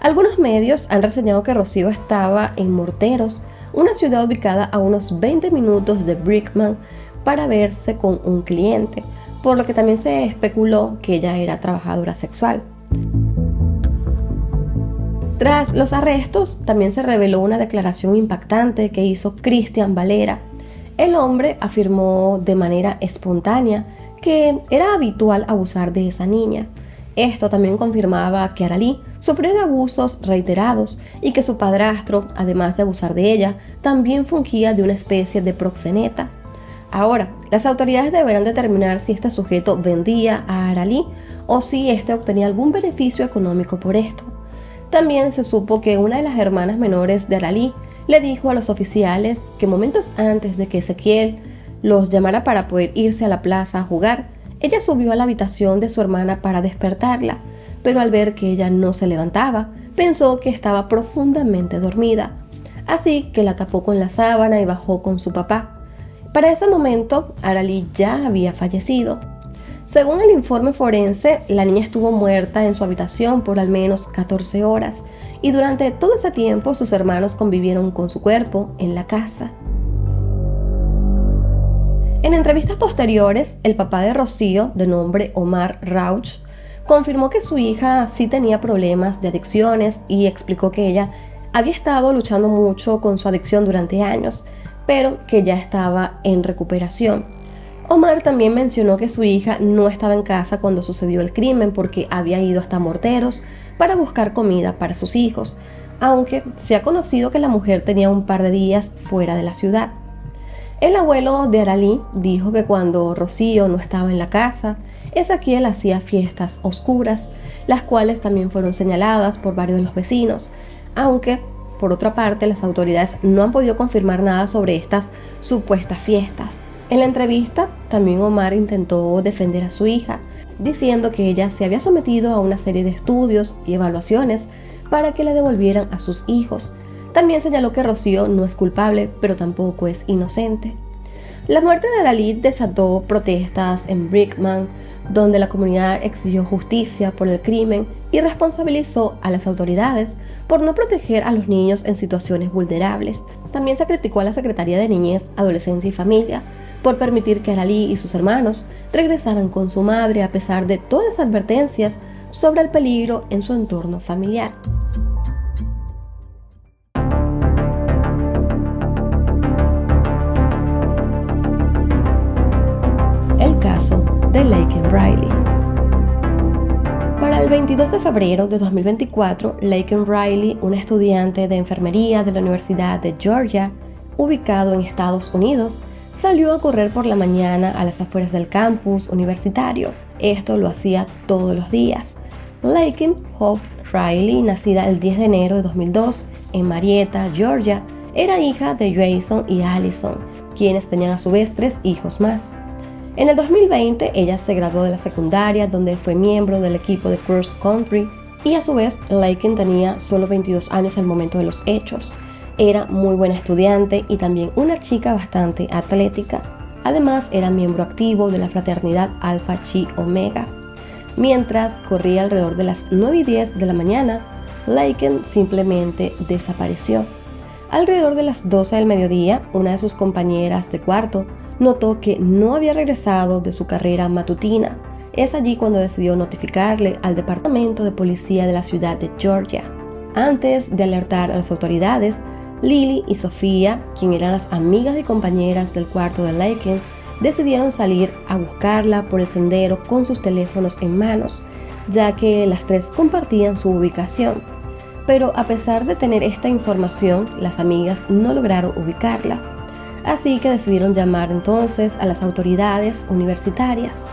Algunos medios han reseñado que Rocío estaba en Morteros, una ciudad ubicada a unos 20 minutos de Brickman, para verse con un cliente, por lo que también se especuló que ella era trabajadora sexual. Tras los arrestos, también se reveló una declaración impactante que hizo Cristian Valera. El hombre afirmó de manera espontánea que era habitual abusar de esa niña. Esto también confirmaba que Aralí sufrió de abusos reiterados y que su padrastro, además de abusar de ella, también fungía de una especie de proxeneta. Ahora, las autoridades deberán determinar si este sujeto vendía a Aralí o si éste obtenía algún beneficio económico por esto. También se supo que una de las hermanas menores de Aralí le dijo a los oficiales que momentos antes de que Ezequiel los llamara para poder irse a la plaza a jugar, ella subió a la habitación de su hermana para despertarla, pero al ver que ella no se levantaba, pensó que estaba profundamente dormida. Así que la tapó con la sábana y bajó con su papá. Para ese momento, Aralí ya había fallecido. Según el informe forense, la niña estuvo muerta en su habitación por al menos 14 horas y durante todo ese tiempo sus hermanos convivieron con su cuerpo en la casa. En entrevistas posteriores, el papá de Rocío, de nombre Omar Rauch, confirmó que su hija sí tenía problemas de adicciones y explicó que ella había estado luchando mucho con su adicción durante años, pero que ya estaba en recuperación. Omar también mencionó que su hija no estaba en casa cuando sucedió el crimen porque había ido hasta Morteros para buscar comida para sus hijos, aunque se ha conocido que la mujer tenía un par de días fuera de la ciudad. El abuelo de Aralí dijo que cuando Rocío no estaba en la casa, Ezequiel hacía fiestas oscuras, las cuales también fueron señaladas por varios de los vecinos, aunque por otra parte las autoridades no han podido confirmar nada sobre estas supuestas fiestas. En la entrevista, también Omar intentó defender a su hija, diciendo que ella se había sometido a una serie de estudios y evaluaciones para que le devolvieran a sus hijos. También señaló que Rocío no es culpable, pero tampoco es inocente. La muerte de Aralí desató protestas en Brickman, donde la comunidad exigió justicia por el crimen y responsabilizó a las autoridades por no proteger a los niños en situaciones vulnerables. También se criticó a la Secretaría de Niñez, Adolescencia y Familia por permitir que Aralí y sus hermanos regresaran con su madre a pesar de todas las advertencias sobre el peligro en su entorno familiar. El caso de Laken Riley. Para el 22 de febrero de 2024, Laken Riley, una estudiante de enfermería de la Universidad de Georgia, ubicado en Estados Unidos, salió a correr por la mañana a las afueras del campus universitario. Esto lo hacía todos los días. Laken Hope Riley, nacida el 10 de enero de 2002 en Marietta, Georgia, era hija de Jason y Allison, quienes tenían a su vez 3 hijos más. En el 2020, ella se graduó de la secundaria, donde fue miembro del equipo de cross country, y a su vez, Laken tenía solo 22 años al momento de los hechos. Era muy buena estudiante y también una chica bastante atlética. Además, era miembro activo de la fraternidad Alpha Chi Omega. Mientras corría alrededor de las 9:10 de la mañana, Laken simplemente desapareció. Alrededor de las 12 del mediodía, una de sus compañeras de cuarto notó que no había regresado de su carrera matutina. Es allí cuando decidió notificarle al departamento de policía de la ciudad de Georgia. Antes de alertar a las autoridades, Lily y Sofía, quien eran las amigas y compañeras del cuarto de Laken, decidieron salir a buscarla por el sendero con sus teléfonos en manos, ya que las 3 compartían su ubicación. Pero a pesar de tener esta información, las amigas no lograron ubicarla. Así que decidieron llamar entonces a las autoridades universitarias.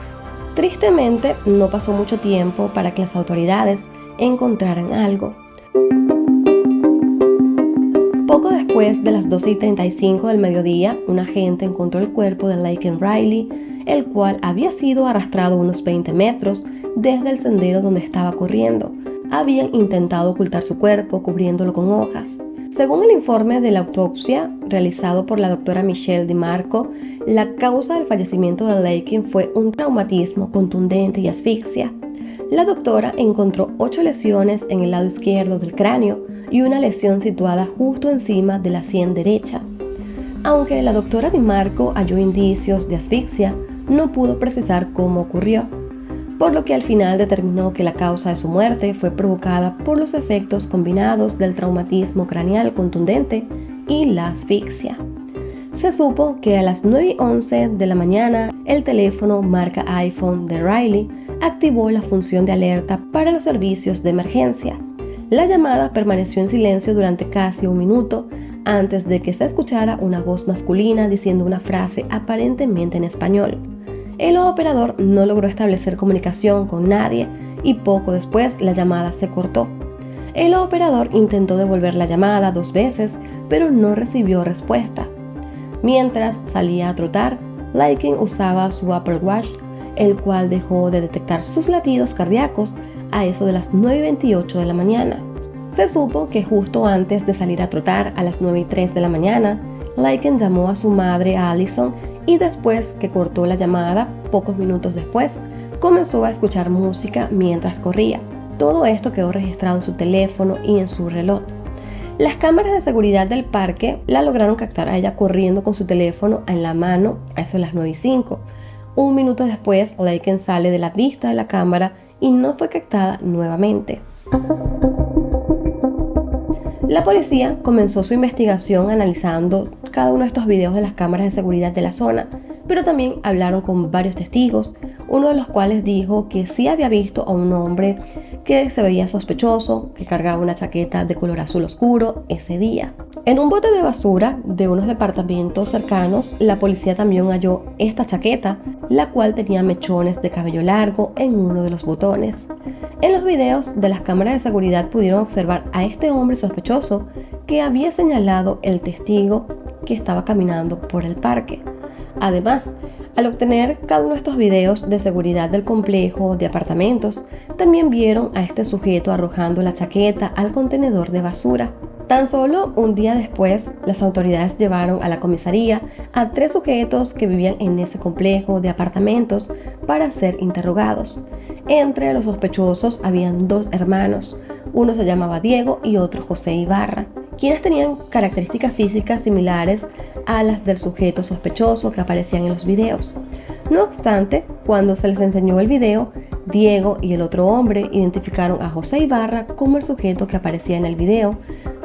Tristemente, no pasó mucho tiempo para que las autoridades encontraran algo. Poco después de las 12:35 del mediodía, un agente encontró el cuerpo de Laken Riley, el cual había sido arrastrado unos 20 metros desde el sendero donde estaba corriendo. Habían intentado ocultar su cuerpo cubriéndolo con hojas. Según el informe de la autopsia realizado por la doctora Michelle DiMarco, la causa del fallecimiento de Laken fue un traumatismo contundente y asfixia. La doctora encontró 8 lesiones en el lado izquierdo del cráneo y una lesión situada justo encima de la sien derecha. Aunque la doctora Di Marco halló indicios de asfixia, no pudo precisar cómo ocurrió, por lo que al final determinó que la causa de su muerte fue provocada por los efectos combinados del traumatismo craneal contundente y la asfixia. Se supo que a las 9:11 de la mañana el teléfono marca iPhone de Riley activó la función de alerta para los servicios de emergencia. La llamada permaneció en silencio durante casi un minuto antes de que se escuchara una voz masculina diciendo una frase aparentemente en español. El operador no logró establecer comunicación con nadie y poco después la llamada se cortó. El operador intentó devolver la llamada 2 veces, pero no recibió respuesta. Mientras salía a trotar, Laken usaba su Apple Watch, el cual dejó de detectar sus latidos cardíacos a eso de las 9:28 de la mañana. Se supo que justo antes de salir a trotar a las 9:03 de la mañana, Laken llamó a su madre Allison y después que cortó la llamada, pocos minutos después, comenzó a escuchar música mientras corría. Todo esto quedó registrado en su teléfono y en su reloj. Las cámaras de seguridad del parque la lograron captar a ella corriendo con su teléfono en la mano a eso de las 9:05. Un minuto después, Laken sale de la vista de la cámara y no fue captada nuevamente. La policía comenzó su investigación analizando cada uno de estos videos de las cámaras de seguridad de la zona, pero también hablaron con varios testigos, uno de los cuales dijo que sí había visto a un hombre que se veía sospechoso, que cargaba una chaqueta de color azul oscuro ese día. En un bote de basura de unos departamentos cercanos, la policía también halló esta chaqueta, la cual tenía mechones de cabello largo en uno de los botones. En los videos de las cámaras de seguridad pudieron observar a este hombre sospechoso que había señalado el testigo que estaba caminando por el parque. Además, al obtener cada uno de estos videos de seguridad del complejo de apartamentos, también vieron a este sujeto arrojando la chaqueta al contenedor de basura. Tan solo un día después, las autoridades llevaron a la comisaría a 3 sujetos que vivían en ese complejo de apartamentos para ser interrogados. Entre los sospechosos habían 2 hermanos, uno se llamaba Diego y otro José Ibarra, quienes tenían características físicas similares a las del sujeto sospechoso que aparecían en los videos. No obstante, cuando se les enseñó el video, Diego y el otro hombre identificaron a José Ibarra como el sujeto que aparecía en el video,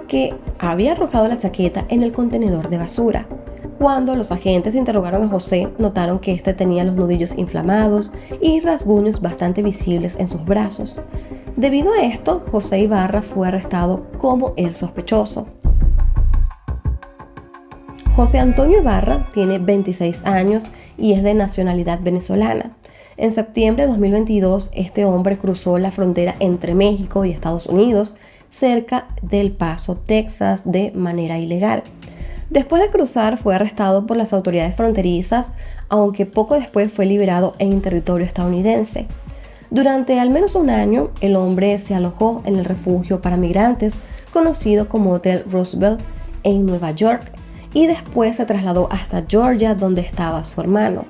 que había arrojado la chaqueta en el contenedor de basura. Cuando los agentes interrogaron a José, notaron que este tenía los nudillos inflamados y rasguños bastante visibles en sus brazos. Debido a esto, José Ibarra fue arrestado como el sospechoso. José Antonio Ibarra tiene 26 años y es de nacionalidad venezolana. En septiembre de 2022, este hombre cruzó la frontera entre México y Estados Unidos, cerca del Paso, Texas, de manera ilegal. Después de cruzar, fue arrestado por las autoridades fronterizas, aunque poco después fue liberado en territorio estadounidense. Durante al menos un año, el hombre se alojó en el refugio para migrantes, conocido como Hotel Roosevelt, en Nueva York, y después se trasladó hasta Georgia, donde estaba su hermano.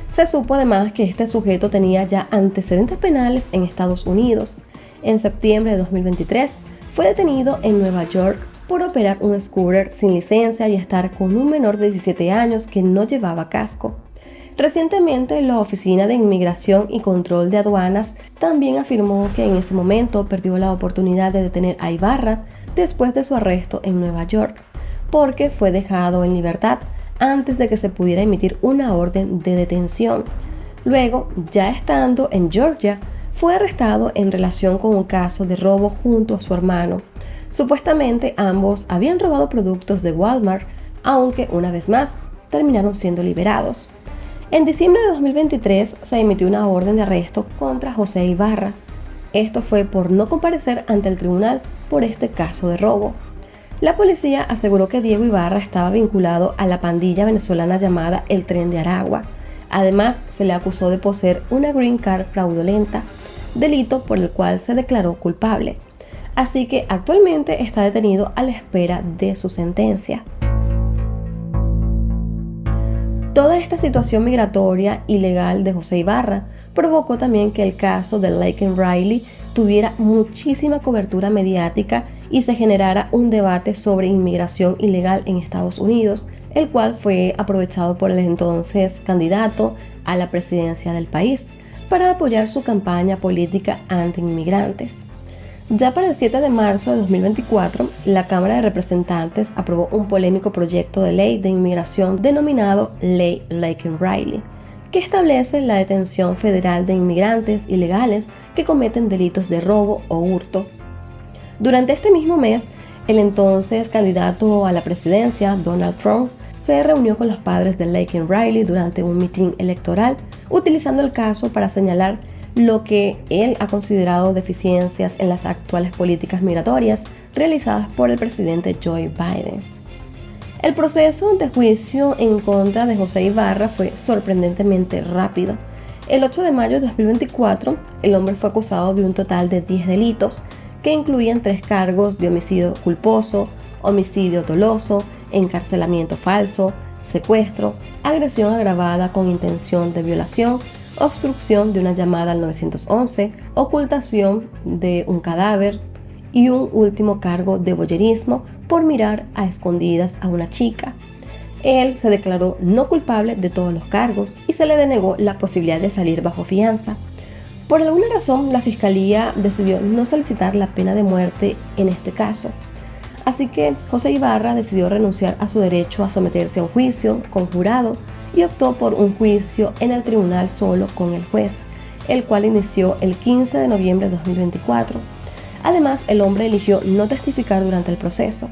Se supo además que este sujeto tenía ya antecedentes penales en Estados Unidos. En septiembre de 2023, fue detenido en Nueva York por operar un scooter sin licencia y estar con un menor de 17 años que no llevaba casco. Recientemente, la Oficina de Inmigración y Control de Aduanas también afirmó que en ese momento perdió la oportunidad de detener a Ibarra después de su arresto en Nueva York, porque fue dejado en libertad antes de que se pudiera emitir una orden de detención. Luego, ya estando en Georgia, fue arrestado en relación con un caso de robo junto a su hermano. Supuestamente ambos habían robado productos de Walmart, aunque una vez más terminaron siendo liberados. En diciembre de 2023 se emitió una orden de arresto contra José Ibarra. Esto fue por no comparecer ante el tribunal por este caso de robo. La policía aseguró que Diego Ibarra estaba vinculado a la pandilla venezolana llamada El Tren de Aragua. Además, se le acusó de poseer una green card fraudulenta, delito por el cual se declaró culpable. Así que actualmente está detenido a la espera de su sentencia. Toda esta situación migratoria ilegal de José Ibarra provocó también que el caso de Laken Riley tuviera muchísima cobertura mediática y se generara un debate sobre inmigración ilegal en Estados Unidos, el cual fue aprovechado por el entonces candidato a la presidencia del país para apoyar su campaña política anti-inmigrantes. Ya para el 7 de marzo de 2024, la Cámara de Representantes aprobó un polémico proyecto de ley de inmigración denominado Ley Laken Riley, que establece la detención federal de inmigrantes ilegales que cometen delitos de robo o hurto. Durante este mismo mes, el entonces candidato a la presidencia, Donald Trump, se reunió con los padres de Laken Riley durante un mitin electoral, utilizando el caso para señalar lo que él ha considerado deficiencias en las actuales políticas migratorias realizadas por el presidente Joe Biden. El proceso de juicio en contra de José Ibarra fue sorprendentemente rápido. El 8 de mayo de 2024, el hombre fue acusado de un total de 10 delitos, que incluían 3 cargos de homicidio culposo, homicidio doloso, encarcelamiento falso, secuestro, agresión agravada con intención de violación, obstrucción de una llamada al 911, ocultación de un cadáver y un último cargo de voyerismo por mirar a escondidas a una chica. Él se declaró no culpable de todos los cargos y se le denegó la posibilidad de salir bajo fianza. Por alguna razón, la Fiscalía decidió no solicitar la pena de muerte en este caso. Así que José Ibarra decidió renunciar a su derecho a someterse a un juicio con jurado y optó por un juicio en el tribunal solo con el juez, el cual inició el 15 de noviembre de 2024. Además, el hombre eligió no testificar durante el proceso.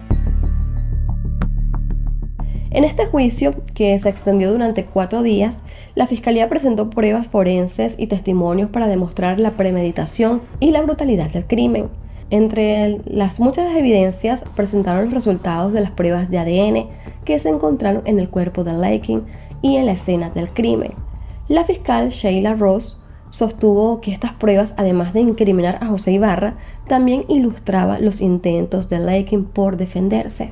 En este juicio, que se extendió durante 4 días, la Fiscalía presentó pruebas forenses y testimonios para demostrar la premeditación y la brutalidad del crimen. Entre las muchas evidencias, presentaron los resultados de las pruebas de ADN que se encontraron en el cuerpo de Laken y en la escena del crimen. La fiscal Sheila Ross sostuvo que estas pruebas, además de incriminar a José Ibarra, también ilustraba los intentos de Laken por defenderse.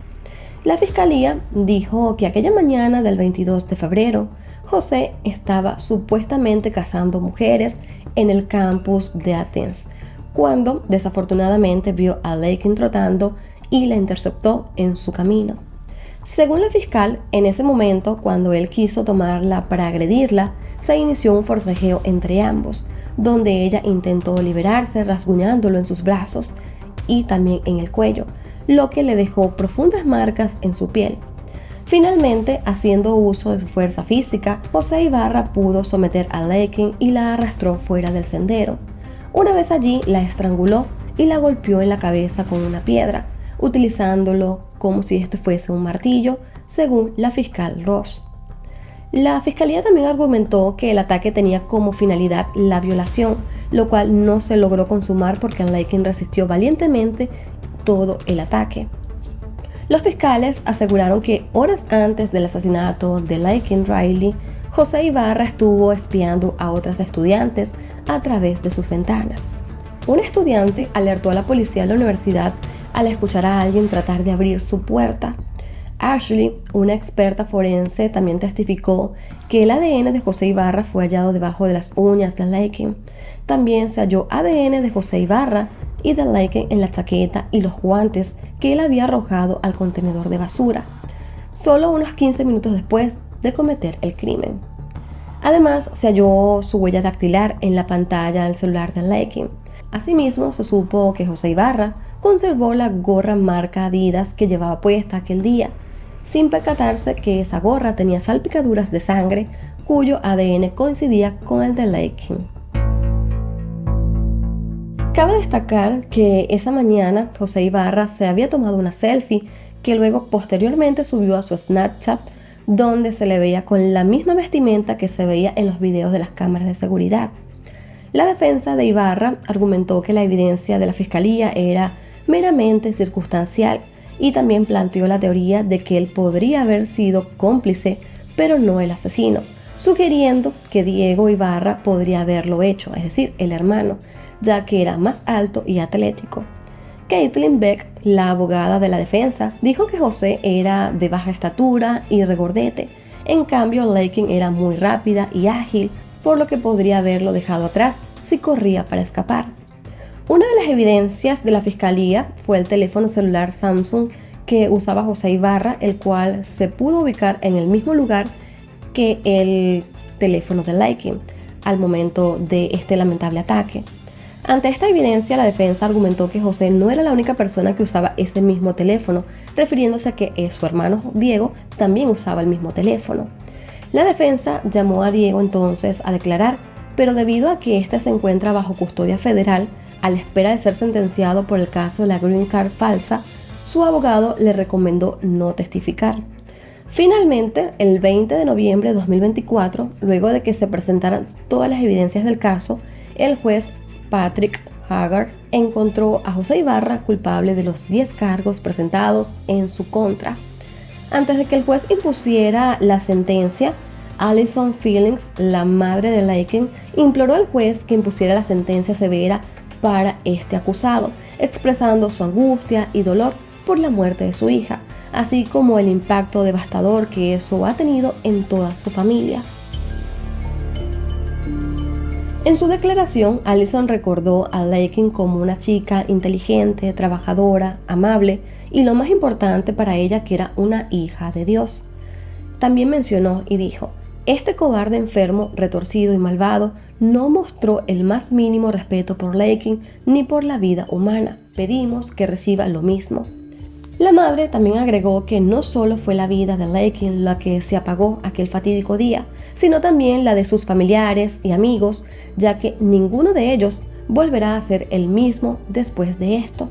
La fiscalía dijo que aquella mañana del 22 de febrero, José estaba supuestamente cazando mujeres en el campus de Athens, cuando desafortunadamente vio a Laken trotando y la interceptó en su camino. Según la fiscal, en ese momento, cuando él quiso tomarla para agredirla, se inició un forcejeo entre ambos, donde ella intentó liberarse rasguñándolo en sus brazos y también en el cuello, lo que le dejó profundas marcas en su piel. Finalmente, haciendo uso de su fuerza física, José Ibarra pudo someter a Laken y la arrastró fuera del sendero. Una vez allí, la estranguló y la golpeó en la cabeza con una piedra, utilizándolo como si este fuese un martillo, según la fiscal Ross. La fiscalía también argumentó que el ataque tenía como finalidad la violación, lo cual no se logró consumar porque Laken resistió valientemente todo el ataque. Los fiscales aseguraron que horas antes del asesinato de Laken Riley, José Ibarra estuvo espiando a otras estudiantes a través de sus ventanas. Un estudiante alertó a la policía de la universidad al escuchar a alguien tratar de abrir su puerta. Ashley, una experta forense, también testificó que el ADN de José Ibarra fue hallado debajo de las uñas de Laken. También se halló ADN de José Ibarra y de Laken en la chaqueta y los guantes que él había arrojado al contenedor de basura, solo unos 15 minutos después de cometer el crimen. Además, se halló su huella dactilar en la pantalla del celular de Laken. Asimismo, se supo que José Ibarra conservó la gorra marca Adidas que llevaba puesta aquel día, sin percatarse que esa gorra tenía salpicaduras de sangre cuyo ADN coincidía con el de Laken. Cabe destacar que esa mañana José Ibarra se había tomado una selfie que luego posteriormente subió a su Snapchat, donde se le veía con la misma vestimenta que se veía en los videos de las cámaras de seguridad. La defensa de Ibarra argumentó que la evidencia de la fiscalía era meramente circunstancial y también planteó la teoría de que él podría haber sido cómplice, pero no el asesino, sugiriendo que Diego Ibarra podría haberlo hecho, es decir, el hermano, ya que era más alto y atlético. Caitlin Beck, la abogada de la defensa, dijo que José era de baja estatura y regordete, En cambio, Laken era muy rápida y ágil, por lo que podría haberlo dejado atrás si corría para escapar. Una de las evidencias de la fiscalía fue el teléfono celular Samsung que usaba José Ibarra, el cual se pudo ubicar en el mismo lugar que el teléfono de Laken al momento de este lamentable ataque. Ante esta evidencia, la defensa argumentó que José no era la única persona que usaba ese mismo teléfono, refiriéndose a que su hermano Diego también usaba el mismo teléfono. La defensa llamó a Diego entonces a declarar, pero debido a que éste se encuentra bajo custodia federal, a la espera de ser sentenciado por el caso de la Green Card falsa, su abogado le recomendó no testificar. Finalmente, el 20 de noviembre de 2024, luego de que se presentaran todas las evidencias del caso, el juez Patrick Haggard encontró a José Ibarra culpable de los 10 cargos presentados en su contra. Antes de que el juez impusiera la sentencia, Allison Feelings, la madre de Laken, imploró al juez que impusiera la sentencia severa para este acusado, expresando su angustia y dolor por la muerte de su hija, así como el impacto devastador que eso ha tenido en toda su familia. En su declaración, Allison recordó a Laken como una chica inteligente, trabajadora, amable y lo más importante para ella que era una hija de Dios. También mencionó y dijo: "Este cobarde enfermo, retorcido y malvado no mostró el más mínimo respeto por Laken ni por la vida humana. Pedimos que reciba lo mismo". La madre también agregó que no solo fue la vida de Laken la que se apagó aquel fatídico día, sino también la de sus familiares y amigos, ya que ninguno de ellos volverá a ser el mismo después de esto.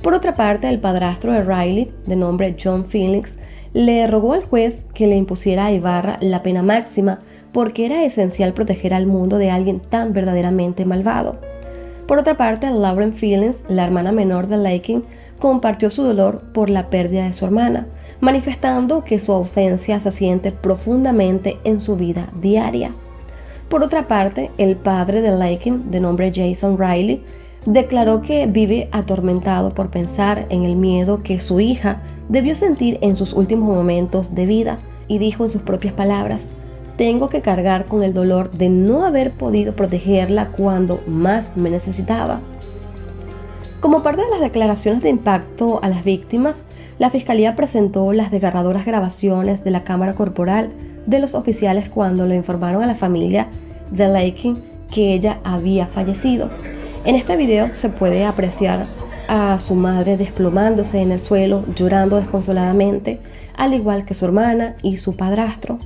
Por otra parte, el padrastro de Riley, de nombre John Feelings, le rogó al juez que le impusiera a Ibarra la pena máxima porque era esencial proteger al mundo de alguien tan verdaderamente malvado. Por otra parte, Lauren Feelings, la hermana menor de Laken, compartió su dolor por la pérdida de su hermana, manifestando que su ausencia se siente profundamente en su vida diaria. Por otra parte, el padre de Laken, de nombre Jason Riley, declaró que vive atormentado por pensar en el miedo que su hija debió sentir en sus últimos momentos de vida, y dijo en sus propias palabras: "Tengo que cargar con el dolor de no haber podido protegerla cuando más me necesitaba". Como parte de las declaraciones de impacto a las víctimas, la Fiscalía presentó las desgarradoras grabaciones de la cámara corporal de los oficiales cuando le informaron a la familia de Laken que ella había fallecido. En este video se puede apreciar a su madre desplomándose en el suelo, llorando desconsoladamente, al igual que su hermana y su padrastro.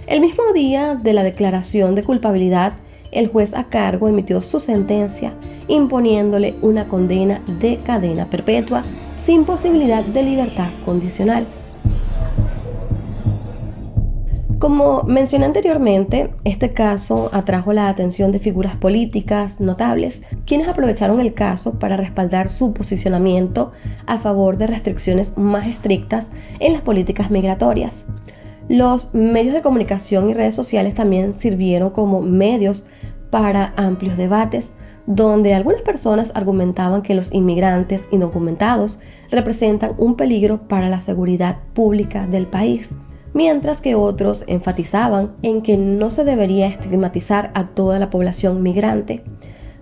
El mismo día de la declaración de culpabilidad, el juez a cargo emitió su sentencia, imponiéndole una condena de cadena perpetua sin posibilidad de libertad condicional. Como mencioné anteriormente, este caso atrajo la atención de figuras políticas notables, quienes aprovecharon el caso para respaldar su posicionamiento a favor de restricciones más estrictas en las políticas migratorias. Los medios de comunicación y redes sociales también sirvieron como medios para amplios debates, donde algunas personas argumentaban que los inmigrantes indocumentados representan un peligro para la seguridad pública del país, mientras que otros enfatizaban en que no se debería estigmatizar a toda la población migrante.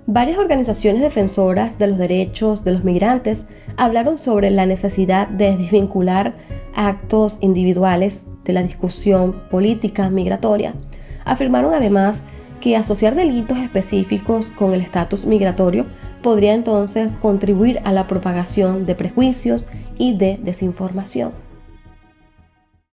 Varias organizaciones defensoras de los derechos de los migrantes hablaron sobre la necesidad de desvincular actos individuales de la discusión política migratoria. Afirmaron además que asociar delitos específicos con el estatus migratorio podría entonces contribuir a la propagación de prejuicios y de desinformación.